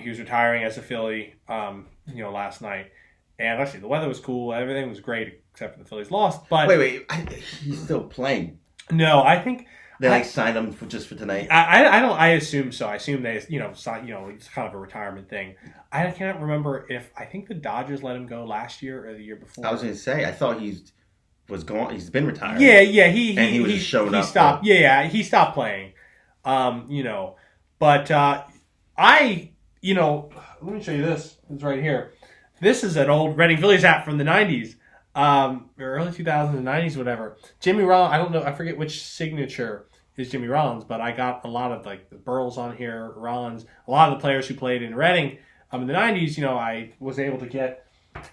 He was retiring as a Philly, last night. And actually, the weather was cool. Everything was great except for the Phillies lost. But wait, he's still playing? No, I think they signed him just for tonight. I assume so. I assume they, it's kind of a retirement thing. I can't remember I think the Dodgers let him go last year or the year before. I was going to say, I thought was gone. He's been retired. Yeah. He was just showing up. Stopped. Yeah. He stopped playing. But let me show you this. It's right here. This is an old Reading Phillies hat from the 90s, or early 2000s, 90s, whatever. Jimmy Rollins. I don't know. I forget which signature is Jimmy Rollins, but I got a lot of like the Burles on here, Rollins, a lot of the players who played in Reading in the 90s. I was able to get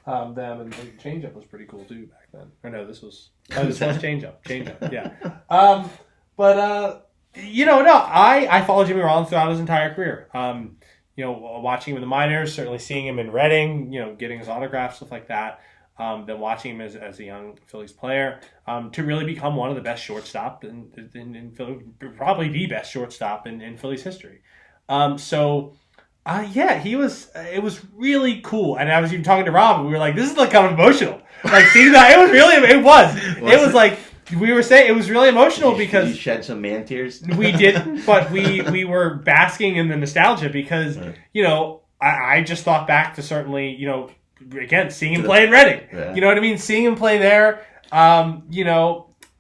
them, and the changeup was pretty cool too back then. Or no, this was changeup, yeah. I followed Jimmy Rollins throughout his entire career. Watching him in the minors, certainly seeing him in Reading, getting his autographs, stuff like that. Then watching him as a young Phillies player, to really become one of the best shortstop in Philly, probably the best shortstop in Phillies history. He was. It was really cool, and I was even talking to Rob, and we were like, "This is like kind of emotional." Like seeing that, it was really. It was like we were saying, it was really emotional because you shed some man tears. We didn't, but we were basking in the nostalgia because I just thought back to certainly again seeing him play in Reading. Yeah. You know what I mean? Seeing him play there.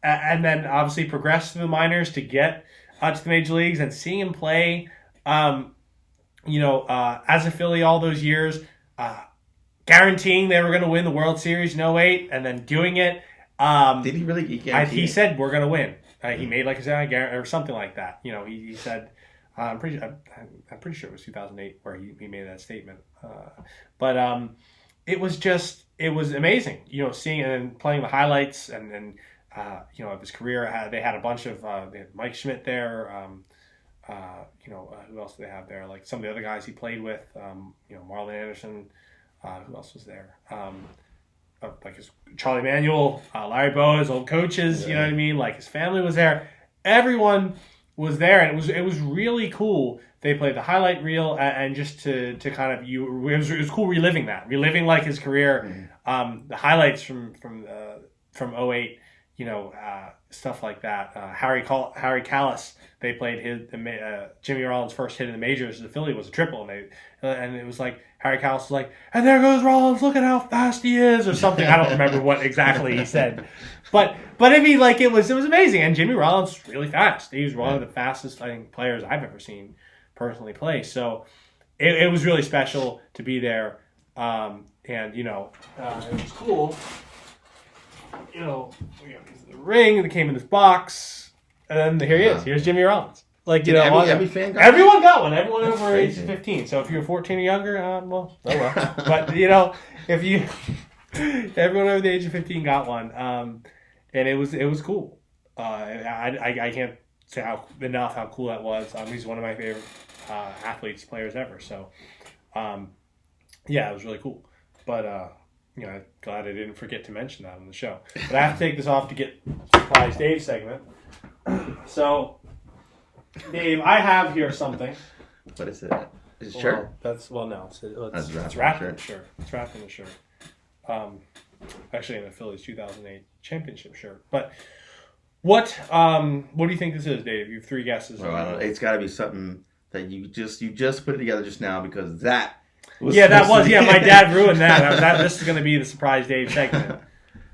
and then obviously progressed through the minors to get to the major leagues, and seeing him play, as a Philly all those years, guaranteeing they were going to win the World Series in '08, and then doing it. Did he really? He said we're going to win. He made like a or something like that. He said. I'm pretty sure it was 2008 where he made that statement. But it was amazing. Seeing and playing the highlights and of his career. They had a bunch of they had Mike Schmidt there. Who else did they have there? Like some of the other guys he played with. Marlon Anderson. Who else was there? Like his Charlie Manuel, Larry Bowa, his old coaches. Yeah. You know what I mean? Like his family was there. Everyone was there, and it was really cool. They played the highlight reel, and just to kind of it was cool reliving like his career, the highlights from '08, stuff like that. Harry Callis, they played Jimmy Rollins' first hit in the majors as a Philly was a triple, and it was like Harry Callis was like, and there goes Rollins, look at how fast he is, or something. I don't remember what exactly he said, but I mean, like it was amazing. And Jimmy Rollins was really fast. He was one of the fastest players I've ever seen personally play. So it was really special to be there, and it was cool. We got the ring that came in this box, and then here he is. Here's Jimmy Rollins. Like every fan got everyone got one. Everyone over age 15. So if you're 14 or younger, well. But if you everyone over the age of 15 got one, and it was cool. I can't say how cool that was. He's one of my favorite players ever. So it was really cool. But I'm glad I didn't forget to mention that on the show. But I have to take this off to get Surprise Dave segment. So, Dave, I have here something. What is it? Is it shirt? No. It's wrapped in a shirt. It's wrapped in a shirt. Actually, in the Phillies 2008 championship shirt. But what do you think this is, Dave? You have 3 guesses. Well, I don't know. It's got to be something that you just put it together just now because that. My dad ruined that. This is going to be the Surprise Dave segment.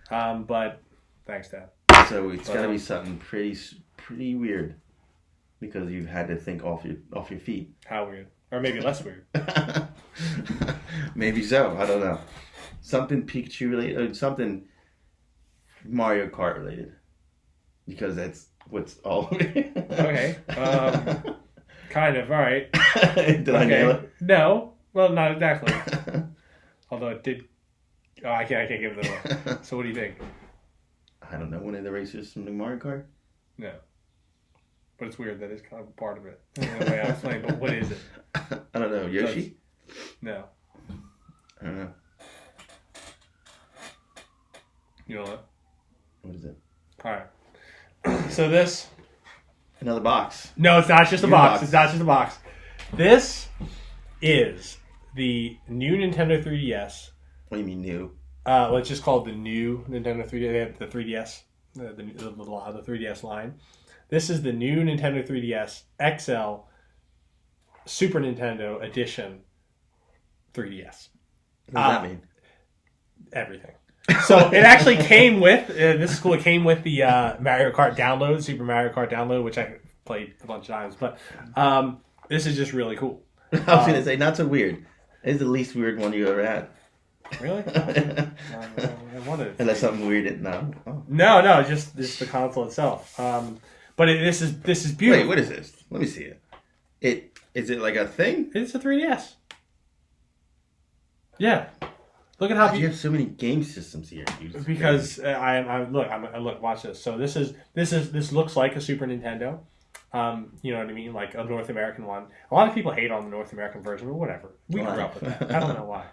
But thanks, Dad. So it's got to be something pretty weird because you've had to think off your feet. How weird? Or maybe less weird. Maybe so. I don't know. Something Pikachu related, or something Mario Kart related, because that's what's all. Okay. Kind of. All right. Did I nail it? No. Well, not exactly. Although it did. Oh, I can't give it away. So what do you think? I don't know. One of the racers from the Mario Kart? No. But it's weird that it's kind of part of it. I don't know the way I was playing, but what is it? I don't know. Yoshi? No. I don't know. You know what? What is it? All right. So this. Another box. No, it's not just a box. It's not just a box. This is the new Nintendo 3DS. What do you mean new? It's just called the new Nintendo 3DS. They have the 3DS, the 3DS line. This is the new Nintendo 3DS XL Super Nintendo Edition 3DS. What does that mean? Everything. So it actually came with, this is cool, it came with the Mario Kart download, Super Mario Kart download, which I played a bunch of times. But this is just really cool. I was going to say, not so weird. It's the least weird one you ever had. Really? I wanted it. Unless something weird. No. Oh. No, just the console itself. But this is beautiful. Wait, what is this? Let me see it. Is it like a thing? It's a 3DS. Yeah. Look at how you have so many game systems here. Because I look. Watch this. So this looks like a Super Nintendo. You know what I mean? Like a North American one. A lot of people hate on the North American version, but whatever. We grew up with that. I don't know why.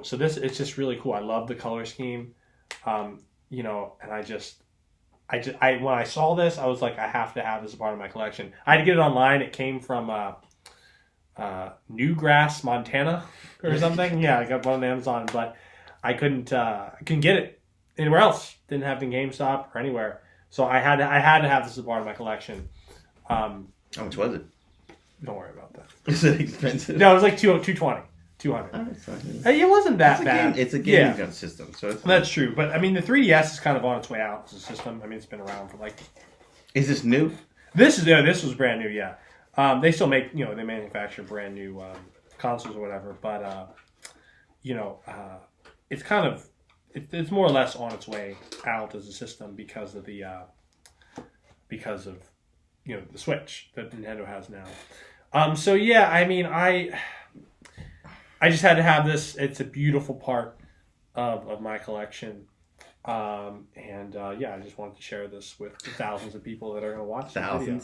So it's just really cool. I love the color scheme. And when I saw this, I was like, I have to have this as a part of my collection. I had to get it online. It came from Newgrass, Montana, or something. Yeah, I got one on Amazon, but I couldn't get it anywhere else. Didn't have it in GameStop or anywhere. So I had to have this as a part of my collection. How much was it? Don't worry about that. Is it expensive? No, it was like $220. 200. Oh, it's fine. It wasn't that bad. It's a game system, so it's fine. That's true. But, I mean, the 3DS is kind of on its way out as a system. I mean, it's been around for like... Is this new? This was brand new, yeah. They still make, they manufacture brand new consoles or whatever. But, it's kind of... It's more or less on its way out as a system because of the Switch that Nintendo has now. So yeah, I mean, I just had to have this. It's a beautiful part of my collection, I just wanted to share this with the thousands of people that are going to watch the video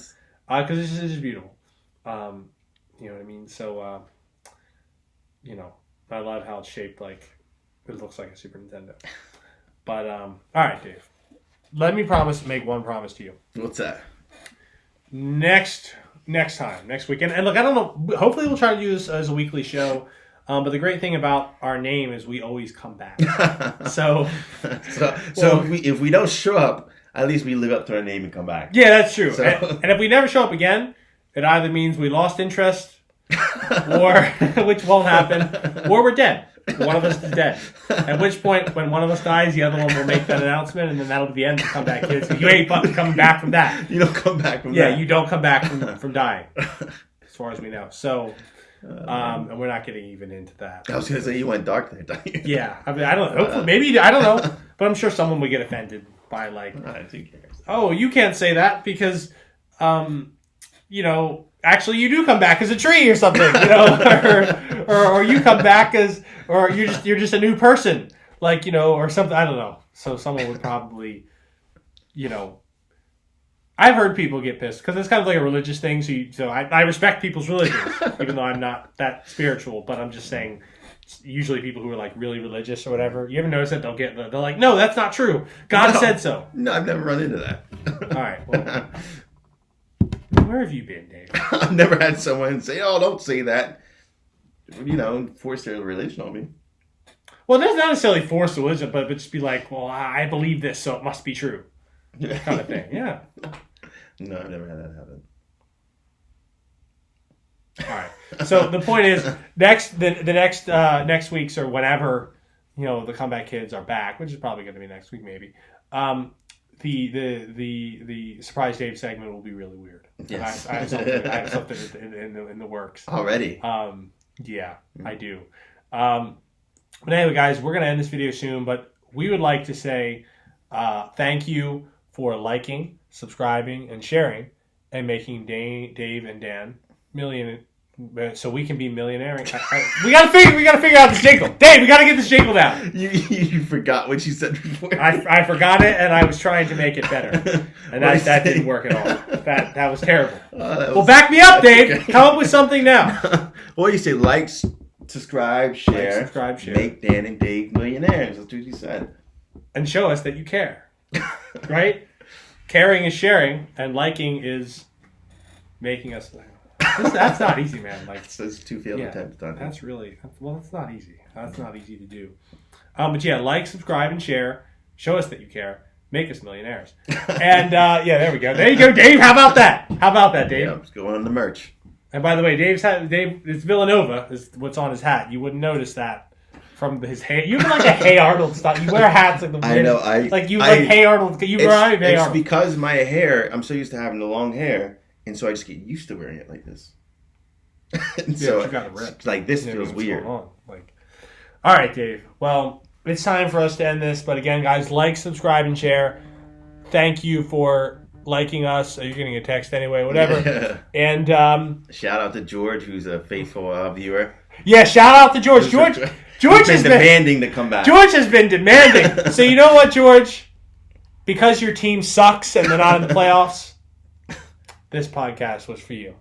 because it's just beautiful. You know what I mean? So I love how it's shaped like. It looks like a Super Nintendo. But, all right, Dave. Let me make one promise to you. What's that? Next weekend. And look, I don't know. Hopefully we'll try to do this as a weekly show. But the great thing about our name is we always come back. So if we don't show up, at least we live up to our name and come back. Yeah, that's true. So. And if we never show up again, it either means we lost interest, or which won't happen, or we're dead. One of us is dead. At which point, when one of us dies, the other one will make that announcement, and then that'll be the end of Comeback Kids. You ain't fucking coming back from that. You don't come back from that. Yeah, you don't come back from dying, as far as we know. So, and we're not getting even into that. I was going to say you went dark there, don't you? Yeah, I mean, I don't know. Maybe, I don't know. But I'm sure someone would get offended by, like, who cares? Oh, you can't say that because, actually you do come back as a tree or something, or you come back as, or you're just a new person, like, or something. I don't know. So someone would probably, I've heard people get pissed because it's kind of like a religious thing. So I respect people's religions, even though I'm not that spiritual. But I'm just saying, usually people who are like really religious or whatever, you ever notice that they're like, no, that's not true. God said so. No, I've never run into that. All right. Well, where have you been, Dave? I've never had someone say, "Oh, don't say that." Force their religion on me. Well, that's not necessarily forced religion, but just be like, "Well, I believe this, so it must be true," kind of thing. Yeah. No, I've never had that happen. All right. So the point is, next week's or whenever the Comeback Kids are back, which is probably going to be next week, maybe. The Surprise Dave segment will be really weird. Yes. I have something in the works already. Yeah, I do. But anyway, guys, we're gonna end this video soon. But we would like to say thank you for liking, subscribing, and sharing, and making Dave and Dan so we can be millionaire. We gotta figure out this jingle. Dave, we gotta get this jingle down. You forgot what you said before. I forgot it, and I was trying to make it better, and that didn't work at all. That was terrible. Well, back me up, Dave. Okay. Come up with something now. Well, you say like, subscribe, share, make Dan and Dave millionaires. That's what you said, and show us that you care. Right? Caring is sharing, and liking is making us. That's not easy, man. Like, it's 2 failed attempts done. That's not easy. That's not easy to do. But yeah, like, subscribe, and share. Show us that you care. Make us millionaires. And there we go. There you go, Dave. How about that? Dave? Yeah, it's going on the merch. And by the way, it's Villanova is what's on his hat. You wouldn't notice that from his hair. You have like a Hey Arnold style. You wear hats like the I know. Hey Arnold. You wear Hey Arnold. It's because my hair. I'm so used to having the long hair. And so I just get used to wearing it like this. So you got it ripped. Like this feels weird. All right, Dave. Well, it's time for us to end this. But again, guys, like, subscribe, and share. Thank you for liking us. You're getting a text anyway, whatever. And shout out to George, who's a faithful viewer. Yeah, shout out to George. George has been demanding to come back. George has been demanding. So you know what, George? Because your team sucks and they're not in the playoffs, this podcast was for you.